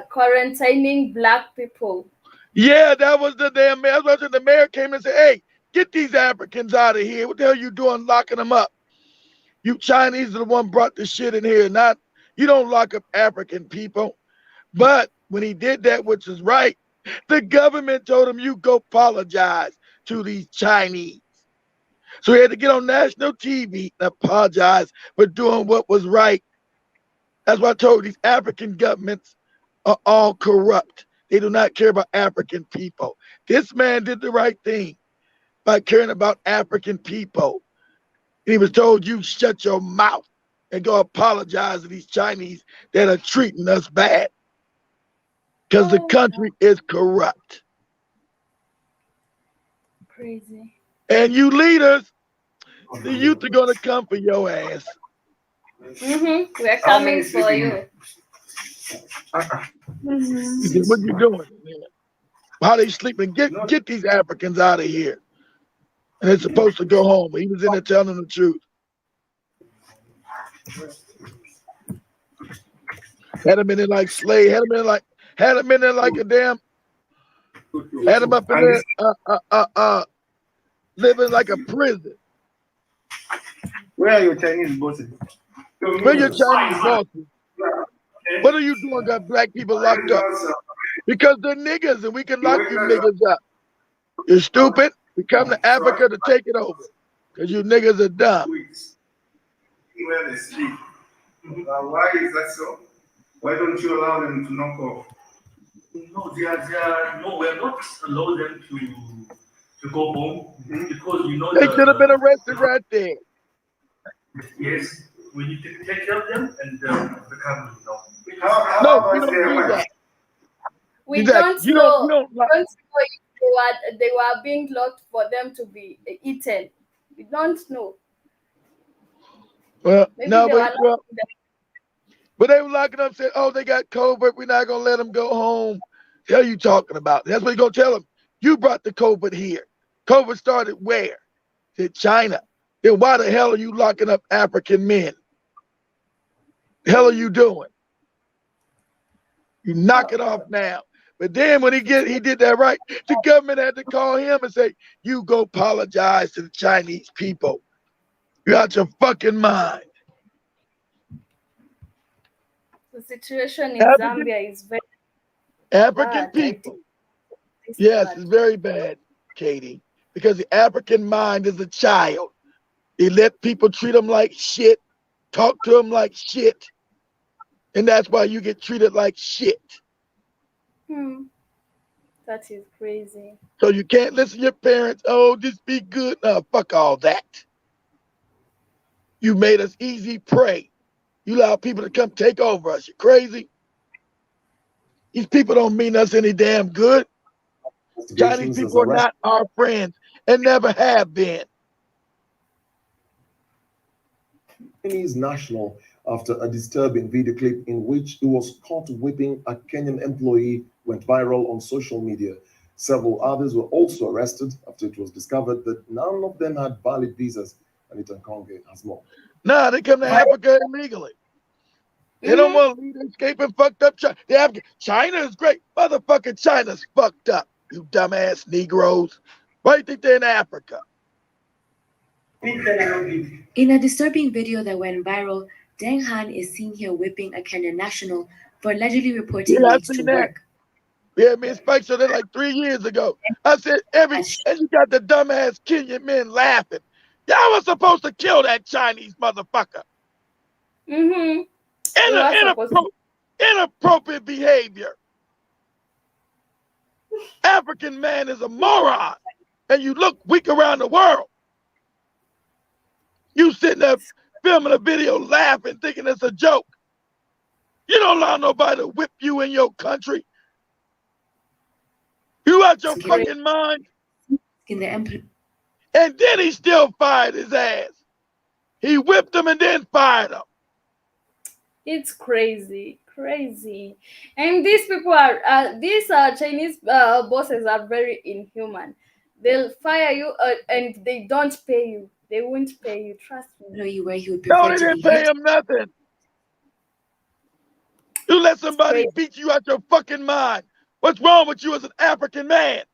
quarantining black people. Yeah, that was the damn mayor. The mayor came and said, hey, get these Africans out of here. What the hell you doing locking them up? You Chinese are the one brought the shit in here. You don't lock up African people. But when he did that, which is right, the government told him, you go apologize to these Chinese. So he had to get on national TV and apologize for doing what was right. That's why I told you, these African governments are all corrupt. They do not care about African people. This man did the right thing by caring about African people. And he was told, you shut your mouth and go apologize to these Chinese that are treating us bad. Because the country is corrupt. Crazy. And you leaders, the youth are going to come for your ass. We're coming for you. He said, what you doing? How they sleeping? Get these Africans out of here. And they're supposed to go home. But he was in there telling them the truth. Had him in there like slave. Had him in there like a damn. Had him up in there living like a prison. Where are your Chinese bosses? Where your Chinese bosses? What are you doing? Got black people locked up? Because they're niggas and we can lock you niggas up. You're stupid. We come to Africa to take it over. Because you niggas are dumb. Where they sleep. Why is that so? Why don't you allow them to knock off? No, we're not allowing them to go home because they should have been arrested right there. Yes, we need to take care of them and become No, we don't do that. We don't know if they were being locked for them to be eaten. We don't know. Well, Maybe no, but they were locking up, said, oh, they got COVID. We're not going to let them go home. The hell you talking about? That's what you're going to tell them. You brought the COVID here. COVID started where? Said China. Then why the hell are you locking up African men? The hell are you doing? You knock it off now. But then when he did that right, the government had to call him and say, you go apologize to the Chinese people. You're out your fucking mind. The situation in Zambia is very African bad. people. Yes, it's very bad, Katie, because the African mind is a child. They let people treat them like shit, talk to them like shit, and that's why you get treated like shit. That is crazy. So you can't listen to your parents, oh, just be good. No, fuck all that. You made us easy prey. You allow people to come take over us. You crazy? These people don't mean us any damn good. Chinese people are not our friends and never have been. Chinese national after a disturbing video clip in which he was caught whipping a Kenyan employee went viral on social media. Several others were also arrested after it was discovered that none of them had valid visas. Anita Nkonge has more. Nah, they come to Africa illegally. They don't want to leave, escaping fucked up China. China is great. Motherfucking China's fucked up, you dumbass Negroes. Why do you think they're in Africa? In a disturbing video that went viral, Deng Han is seen here whipping a Kenyan national for allegedly reporting late to work. Yeah, me and Spike showed that like 3 years ago. I said, and you got the dumbass Kenyan men laughing. Y'all was supposed to kill that Chinese motherfucker. Inappropriate behavior. African man is a moron, and you look weak around the world. You sitting there filming a video laughing, thinking it's a joke. You don't allow nobody to whip you in your country. You out your fucking mind? And then he still fired his ass. He whipped him and then fired him. It's crazy. And these people are, these Chinese bosses are very inhuman. They'll fire you and they don't pay you. They won't pay you, trust me. No, you where he would No, prefer they to didn't be pay hit. him nothing. You let somebody beat you out your fucking mind. What's wrong with you as an African man?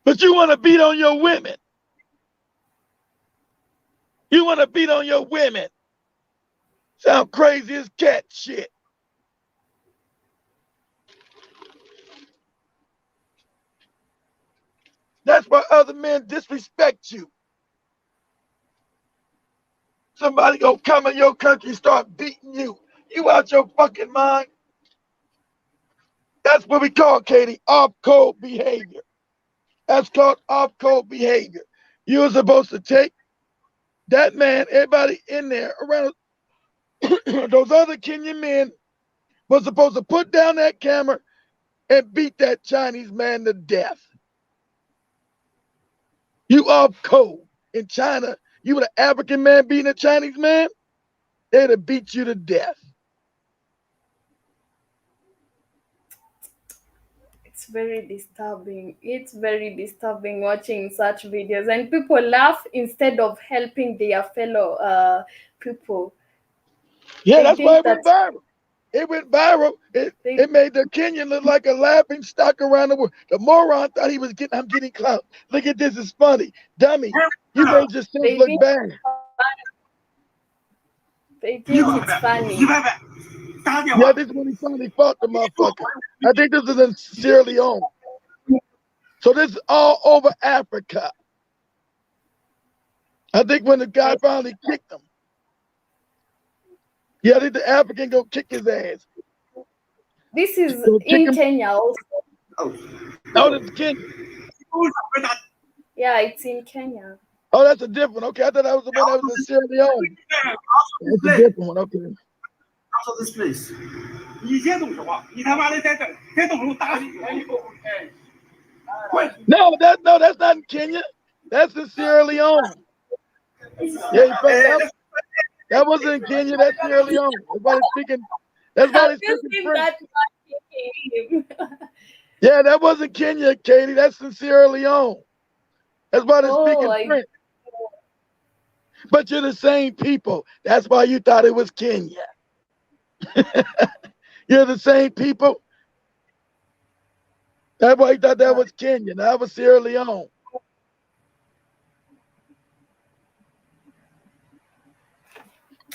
But you want to beat on your women. You want to beat on your women. Sound crazy as cat shit. That's why other men disrespect you. Somebody gonna come in your country and start beating you. You out your fucking mind? That's what we call, Katie, off-code behavior. That's called off-code behavior. You were supposed to take that man, everybody in there around those other Kenyan men was supposed to put down that camera and beat that Chinese man to death. You off-code. In China, you were an African man beating a Chinese man, they'd have beat you to death. It's very disturbing. It's very disturbing watching such videos, and people laugh instead of helping their fellow people. Yeah, that's why it went viral. It went viral. It made the Kenyan look like a laughing stock around the world. The moron thought he was I'm getting clout. Look at this, it's funny. Dummy, you made yourself look bad. They think it's funny. Yeah, this is when he finally fought the motherfucker. I think this is in Sierra Leone. So this is all over Africa. I think when the guy finally kicked him. Yeah, I think the African go kick his ass. This is in Kenya also. Oh, this is Kenya. Yeah, it's in Kenya. Oh, that's a different one. Okay, I thought that was the one that was in Sierra Leone. That's a different one. Okay. Also this place. No, that's not in Kenya. That's in Sierra Leone. Yeah, that wasn't in Kenya. That's Sierra Leone. That's why he's speaking. That's why he's speaking French. Yeah, that wasn't Kenya, Katie. That's in Sierra Leone. That's why they're speaking French. But you're the same people. That's why you thought it was Kenya. You're the same people. That's why you thought that was Kenya. That was Sierra Leone.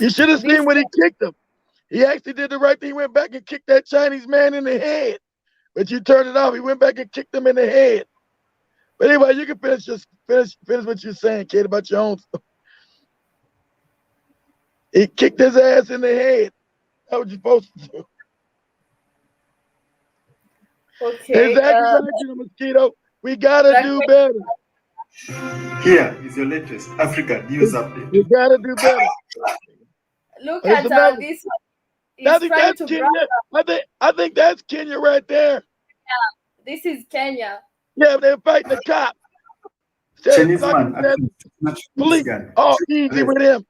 You should have seen when he kicked him. He actually did the right thing. He went back and kicked that Chinese man in the head. But you turned it off. He went back and kicked him in the head. But anyway, you can finish what you're saying, Kate, about your own stuff. He kicked his ass in the head. That's what you're supposed to do. Okay. Exactly right, Mosquito. We gotta do better. Here is your latest Africa news update. You gotta do better. Look There's at another. this one. I He's think trying that's to Kenya. brag. I think that's Kenya right there. Yeah, this is Kenya. Yeah, they're fighting the cop. Chinese man actually snatched this Police. gun. Oh, easy with him.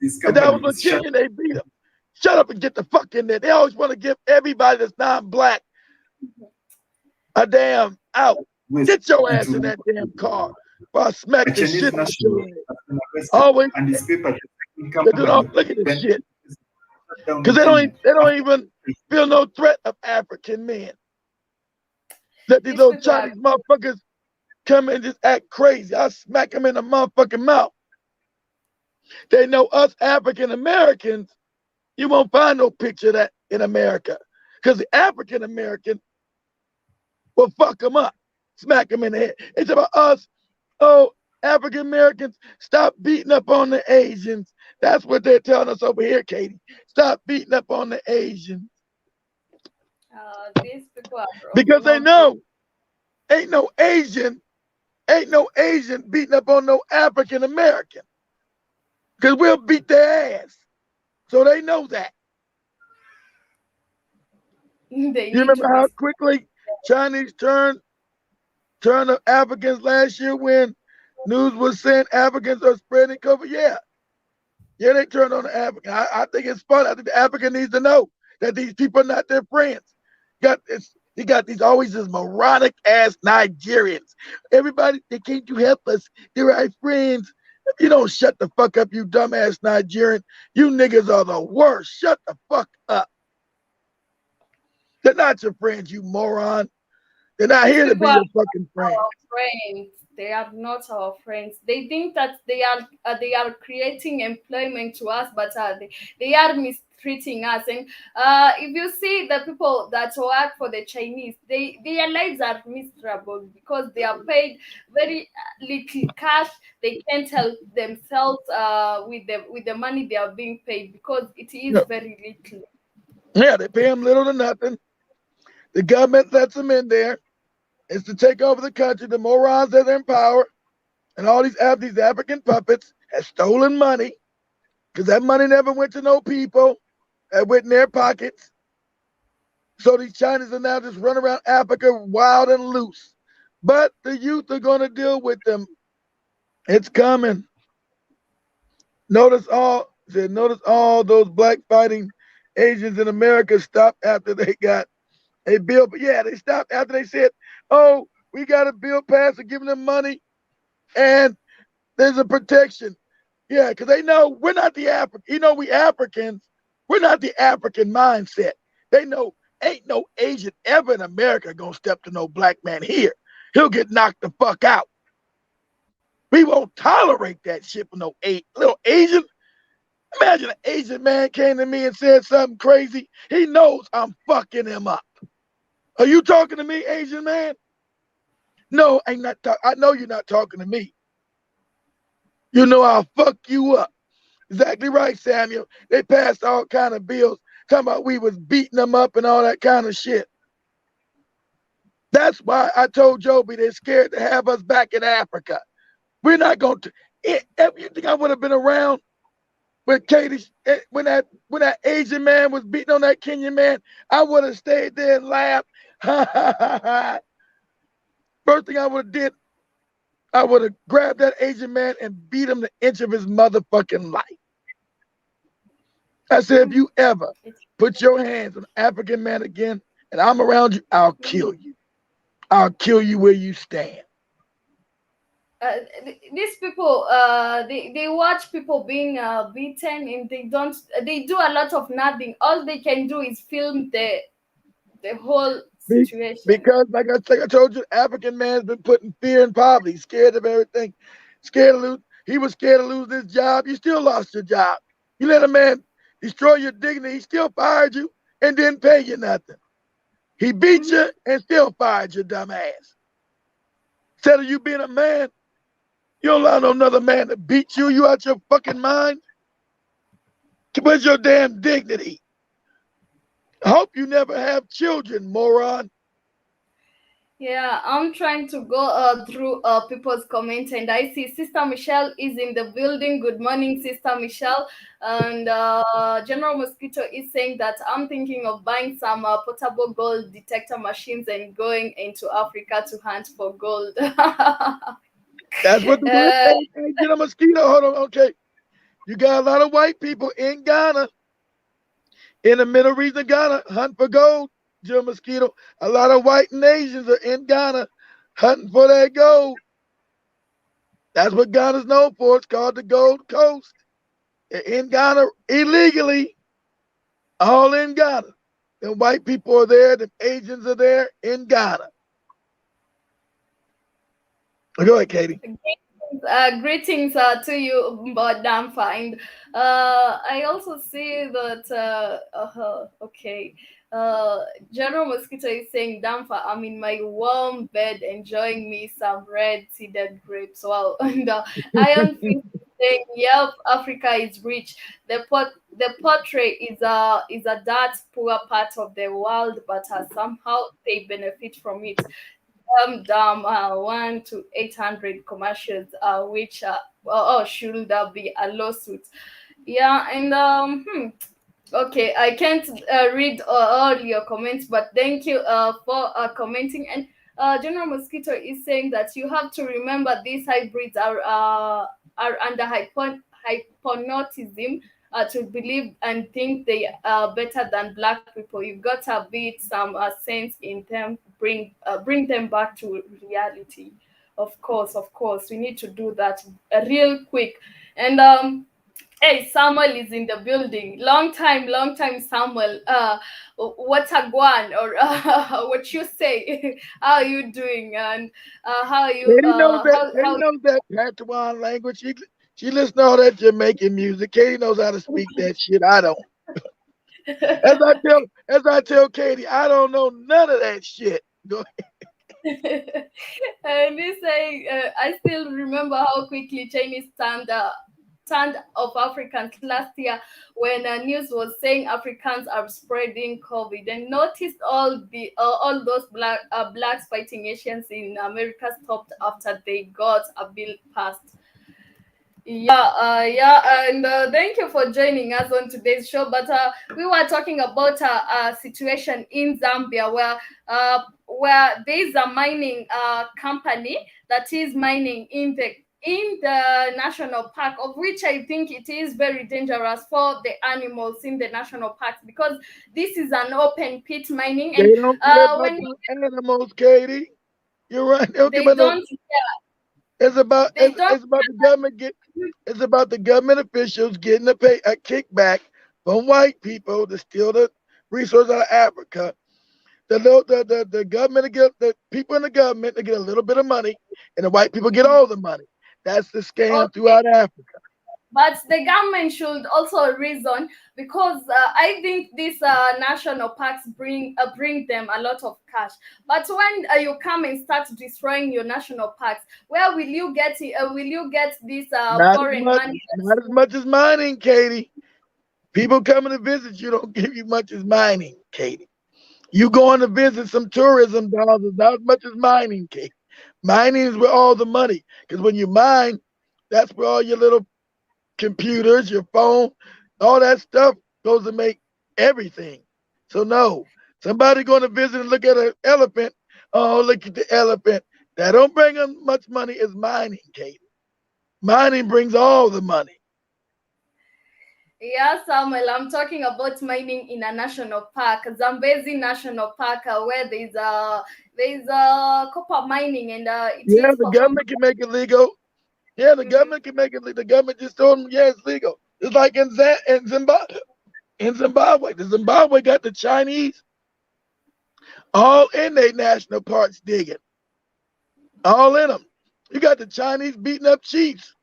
This And that company was is a shut. Kenyan. They beat him. Shut up and get the fuck in there. They always want to give everybody that's non-black a damn out. Get your ass in that damn car. Or I'll smack A the Chinese shit out national your has ass. been arrested Always. and his paper They do not look at this shit. Because they don't even feel no threat of African men. Let these little Chinese motherfuckers come and just act crazy. I smack them in the motherfucking mouth. They know us African Americans, you won't find no picture of that in America. Because the African American will fuck them up, smack them in the head. It's about us, oh, African Americans, stop beating up on the Asians. That's what they're telling us over here, Katie. Stop beating up on the Asians. These people are Because they know ain't no Asian beating up on no African American. Because we'll beat their ass. So they know that. You remember how quickly Chinese turned to Africans last year when news was saying Africans are spreading COVID? Yeah, they turned on the African. I think it's fun. I think the African needs to know that these people are not their friends. You got these always these moronic ass Nigerians. Everybody, can't you help us? They're our friends. If you don't shut the fuck up, you dumbass Nigerian, you niggas are the worst. Shut the fuck up. They're not your friends, you moron. They're not here to be your fucking friends. They are not our friends. They think that they are creating employment to us, but they are mistreating us. And if you see the people that work for the Chinese, their lives are miserable because they are paid very little cash. They can't help themselves with the money they are being paid because it is very little. Yeah, they pay them little to nothing. The government lets them in there. It's to take over the country. The morons that are in power and all these African puppets have stolen money because that money never went to no people. It went in their pockets. So these Chinese are now just running around Africa wild and loose. But the youth are going to deal with them. It's coming. Notice all those black fighting Asians in America stopped after they got a bill. But yeah, they stopped after they said, oh, we got a bill passed for giving them money and there's a protection. Yeah, because they know we're not the African. You know, we Africans, we're not the African mindset. They know ain't no Asian ever in America gonna step to no black man here. He'll get knocked the fuck out. We won't tolerate that shit for no little Asian. Imagine an Asian man came to me and said something crazy. He knows I'm fucking him up. Are you talking to me, Asian man? No, I know you're not talking to me. You know I'll fuck you up. Exactly right, Samuel. They passed all kind of bills talking about we was beating them up and all that kind of shit. That's why I told Joby they're scared to have us back in Africa. We're not going to. If you think I would have been around when Katie, when that Asian man was beating on that Kenyan man, I would have stayed there and laughed. First thing I would have did, I would have grabbed that Asian man and beat him the inch of his motherfucking life. I said, if you ever put your hands on an African man again and I'm around you, I'll kill you. I'll kill you where you stand. These people, they watch people being beaten and they do a lot of nothing. All they can do is film the whole situation. Because like I told you, African man's been put in fear and poverty, scared of everything, scared to lose. He was scared to lose his job. You still lost your job. You let a man destroy your dignity. He still fired you and didn't pay you nothing. He beat you and still fired your dumb ass. Instead of you being a man, you don't allow no another man to beat you. You out your fucking mind? Where's your damn dignity? I hope you never have children, moron. Yeah, I'm trying to go through people's comments, and I see Sister Michelle is in the building. Good morning, Sister Michelle. And General Mosquito is saying that I'm thinking of buying some portable gold detector machines and going into Africa to hunt for gold. That's what the hey, General Mosquito. Hold on, okay. You got a lot of white people in Ghana, in the middle region of Ghana, hunt for gold. General Mosquito. A lot of white and Asians are in Ghana hunting for that gold. That's what Ghana's known for. It's called the Gold Coast. They're in Ghana illegally, all in Ghana. The white people are there, the Asians are there in Ghana. Go ahead, Katie. Greetings to you, Madam Find. I also see that, okay, General Mosquito is saying, Damfa, I'm in my warm bed enjoying me some red seeded grapes. Wow. And Iron Fist is saying, yep, Africa is rich. The portrait is a that poor part of the world, but somehow they benefit from it. 1 to 800 commercials, which should be a lawsuit. Yeah, and okay, I can't read all your comments, but thank you for commenting. And General Mosquito is saying that you have to remember these hybrids are under hypnotism. To believe and think they are better than black people. You gotta beat some sense in them, bring them back to reality. Of course, we need to do that real quick. And hey, Samuel is in the building. Long time, Samuel. What a guan, or what you say? How are you doing? And how are you? Katie knows that Patois language. She listens to all that Jamaican music. Katie knows how to speak that shit. I don't. As I tell Katie, I don't know none of that shit. Go ahead. And he's saying, I still remember how quickly Chinese turned of Africans last year when news was saying Africans are spreading COVID, and noticed all those blacks fighting Asians in America stopped after they got a bill passed. Yeah, and thank you for joining us on today's show. But we were talking about a situation in Zambia where there is a mining company that is mining in the national park, of which I think it is very dangerous for the animals in the national park, because this is an open pit mining. And they don't care about animals, Katie. You're right. They don't. It's about the government it's about the government officials getting a kickback from white people to steal the resources out of Africa. The government get the people in the government to get a little bit of money, and the white people get all the money. That's the scam throughout Africa. But the government should also reason, because I think these national parks bring them a lot of cash. But when you come and start destroying your national parks, where will you get it? Will you get this foreign money? Not as much as mining, Katie. People coming to visit you don't give you much as mining, Katie. You going to visit some tourism dollars is not as much as mining, Katie. Mining is where all the money, because when you mine, that's where all your little computers, your phone, all that stuff goes to make everything. So no, somebody going to visit and look at an elephant. Oh, look at the elephant. That don't bring them much money as mining, Katie. Mining brings all the money. Yeah, Samuel, I'm talking about mining in a national park, Zambezi National Park, where there's copper mining, and the government can make it legal. Yeah, the government can make it legal. The government just told them, yeah, it's legal. It's like in Zimbabwe. In Zimbabwe, the Zimbabwe got the Chinese all in their national parks digging, all in them. You got the Chinese beating up chiefs.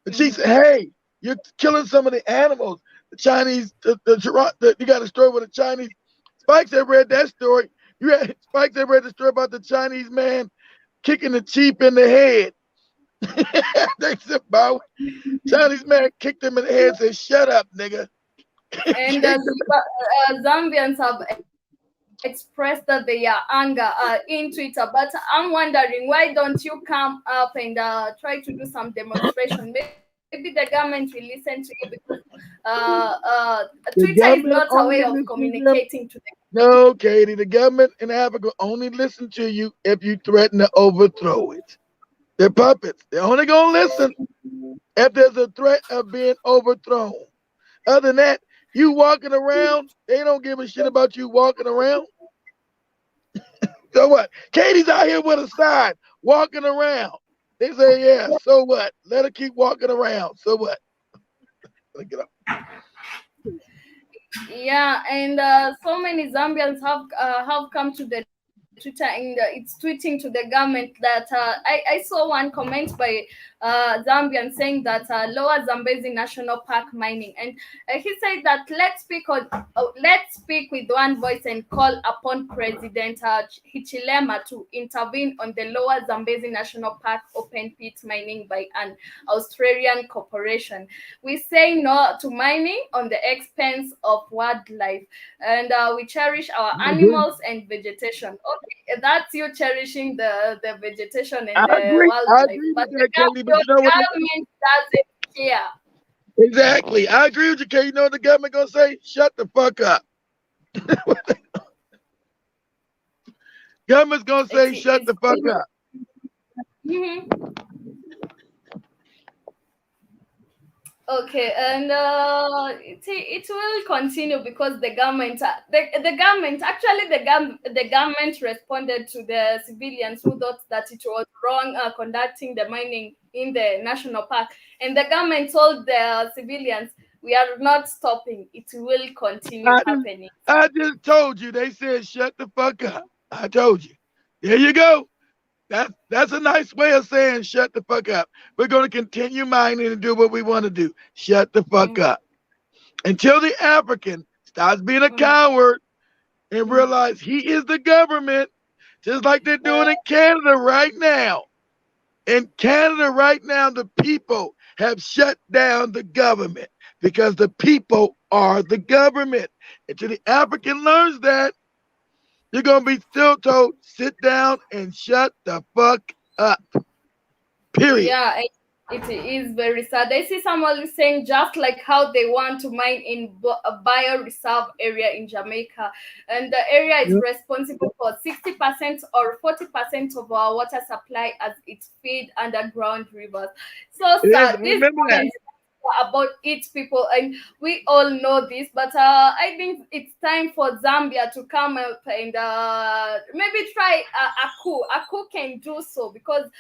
The chiefs say, hey, you're killing some of the animals. The Chinese, you got a story with the Chinese. Spikes have read that story. Spikes have read the story about the Chinese man kicking the chief in the head. Zimbabwe. Chinese man kicked him in the head and said, shut up, nigga. And Zambians have expressed their anger in Twitter. But I'm wondering, why don't you come up and try to do some demonstration? Maybe the government will listen to you, because Twitter is not a way of communicating to them. No, Katie, the government in Africa only listen to you if you threaten to overthrow it. They're puppets. They're only going to listen if there's a threat of being overthrown. Other than that, you walking around, they don't give a shit about you walking around. So what? Katie's out here with a sign, walking around. They say, yeah, so what? Let her keep walking around. So what? Let get up. Yeah, and so many Zambians have come to the Twitter, and it's tweeting to the government that I saw one comment by Zambian saying that lower Zambezi National Park mining, and he said that let's speak with one voice and call upon President Hichilema to intervene on the lower Zambezi National Park open pit mining by an Australian corporation. We say no to mining on the expense of wildlife, and we cherish our animals and vegetation. Okay, that's you cherishing the vegetation and the wildlife, but the government doesn't care. Exactly. I agree with you, Katie. You know what the government gonna say? Shut the fuck up. Government's gonna say shut the fuck up. Okay, and it will continue because the government responded to the civilians who thought that it was wrong conducting the mining in the national park, and the government told the civilians, we are not stopping, it will continue happening. I just told you. They said shut the fuck up. I told you. There you go. That's a nice way of saying shut the fuck up. We're going to continue mining and do what we want to do. Shut the fuck up. Until the African stops being a coward and realize he is the government, just like they're doing in Canada right now. In Canada right now, the people have shut down the government because the people are the government. Until the African learns that, you're going to be still told, sit down and shut the fuck up. Period. Yeah, it is very sad. I see someone saying just like how they want to mine in a bioreserve area in Jamaica. And the area is responsible for 60% or 40% of our water supply as it feeds underground rivers. So sad. This is about its people, and we all know this, but I think it's time for Zambia to come up and maybe try a coup. A coup can do so, because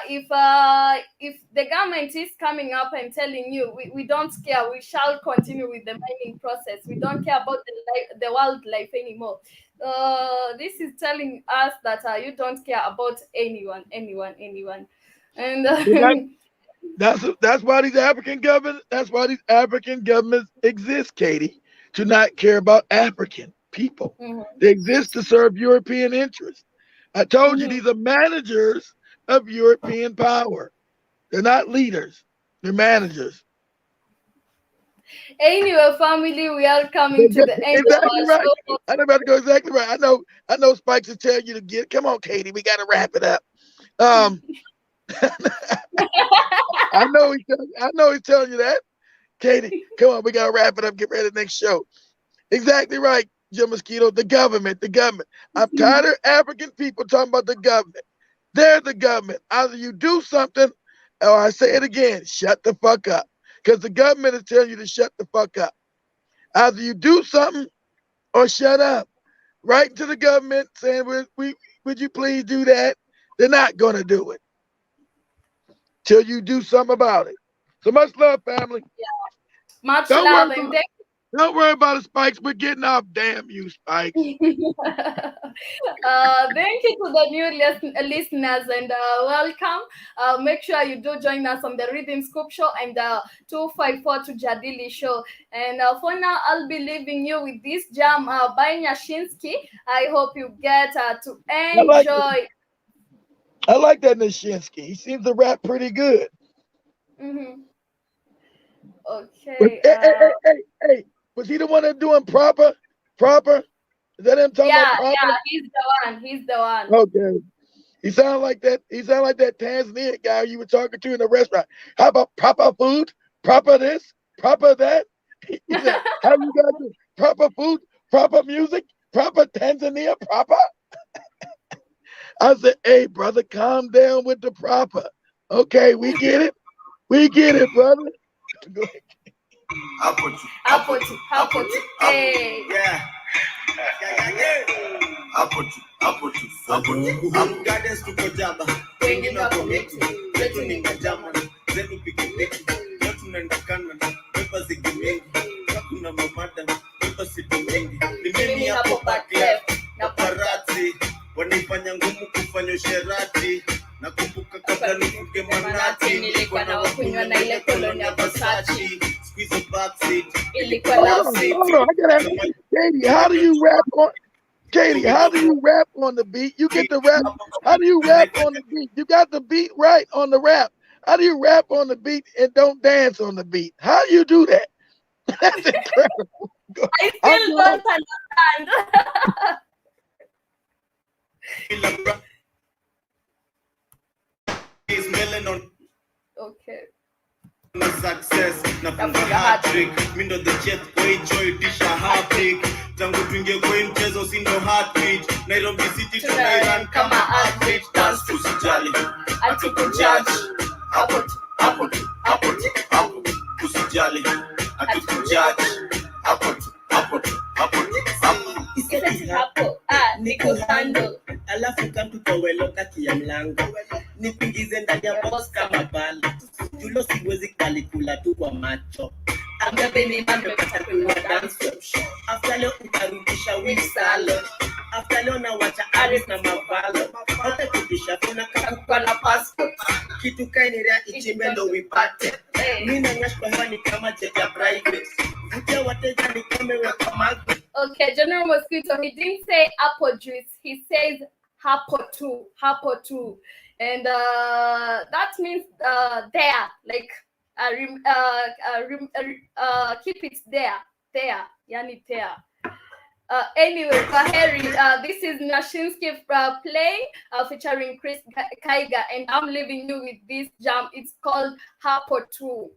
if the government is coming up and telling you we don't care, we shall continue with the mining process, we don't care about the wildlife anymore, this is telling us that you don't care about anyone, and That's why these African governments. That's why these African governments exist, Katie, to not care about African people. They exist to serve European interests. I told you these are managers of European power. They're not leaders. They're managers. Anyway, family, we are coming to the end of our show. I'm about to go exactly right. I know Spikes is telling you to get. Come on, Katie, we got to wrap it up. I know he's telling you that. Katie, come on, we gotta wrap it up, get ready for the next show. Exactly right, Jim Mosquito, the government. I'm tired of African people talking about the government. They're the government. Either you do something, or I say it again, shut the fuck up. Because the government is telling you to shut the fuck up. Either you do something or shut up. Write to the government saying, would you please do that? They're not gonna do it till you do something about it. So much love, family. Yeah. Much love. Don't worry about the Spikes. We're getting off. Damn you, Spikes. Thank you to the new listeners, and welcome. Make sure you do join us on the Rhythm Scoop Show and 254 to Jadili Show. And for now, I'll be leaving you with this jam by Nyashinsky. I hope you get to enjoy. I like that Nyashinsky. He seems to rap pretty good. Okay. Hey. Was he the one that doing proper? Is that him talking about Proper? Yeah, he's the one. Okay. He sound like that Tanzanian guy you were talking to in the restaurant. How about proper food? Proper this? Proper that? He said, how you got to proper food? Proper music? Proper Tanzania? Proper? I said, hey, brother, calm down with the proper. Okay, we get it. We get it, brother. Go ahead. I'll put you. Hey. Yeah. I'll put you. Uhuru Gardens tuko jaba. Wengine wako miti. Zetu ni majama. Zetu pikipiki. Leo tunaenda Canada. Pepa zigi mengi. Hakuna mamada. Pepa sipo mengi. Ni mimi hapo back left. Na parati. Wanifanya ngumu kufanya usherati. Nakumbuka kabla nifuke manati. Nilikuwa na wakunywa na ile koloni ya Versace. Squeeze a backseat. Ilikuwa love seat. Hold on, I gotta ask you, Katie, how do you rap on the beat? You get the rap. How do you rap on the beat? You got the beat right on the rap. How do you rap on the beat and don't dance on the beat? How do you do that? That's incredible. I still don't understand. Okay. Success na funga hat-trick. Mindo the jet boy joy tisha hat-trick. Tangu tuingie kwa mchezo si ndo heartbeat. Nairobi City tunairan kama athlete. Dance tusijali. Atukujudge. Hapo usijali. Atukujudge. Hapo. Iseti hapo. Niko handle. Alafu kamtukowe kati ya mlango. Nipingize ndani ya boss kama bala. Julo siwezi kalikula tu kwa macho. Ambabe ni mambo katakuwa dance shop. After leo utarudisha with salad. After leo na wacha Aris na mavalo. Hata kudisha kuna kwa na passport. Kitu kaini rea ichimendo wipate. Nina nyash kwa hewani kama jeja private. Vutia wateja ni kame weka magwe. Okay, General Mosquito, he didn't say apple juice. He says hapo too. And that means there, like keep it there, yani there. Anyway, Kwaheri, this is Nashinsky playing featuring Chris Kaiga, and I'm leaving you with this jam. It's called Hapo 2.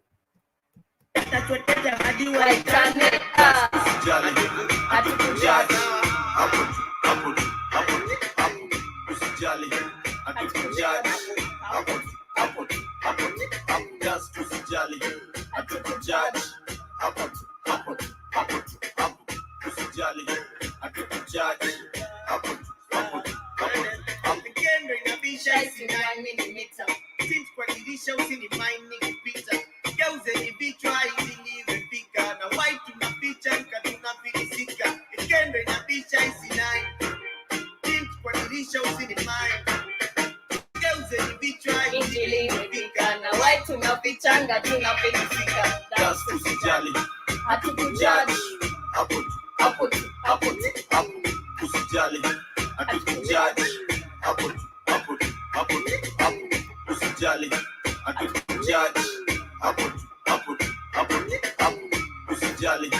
Usijali,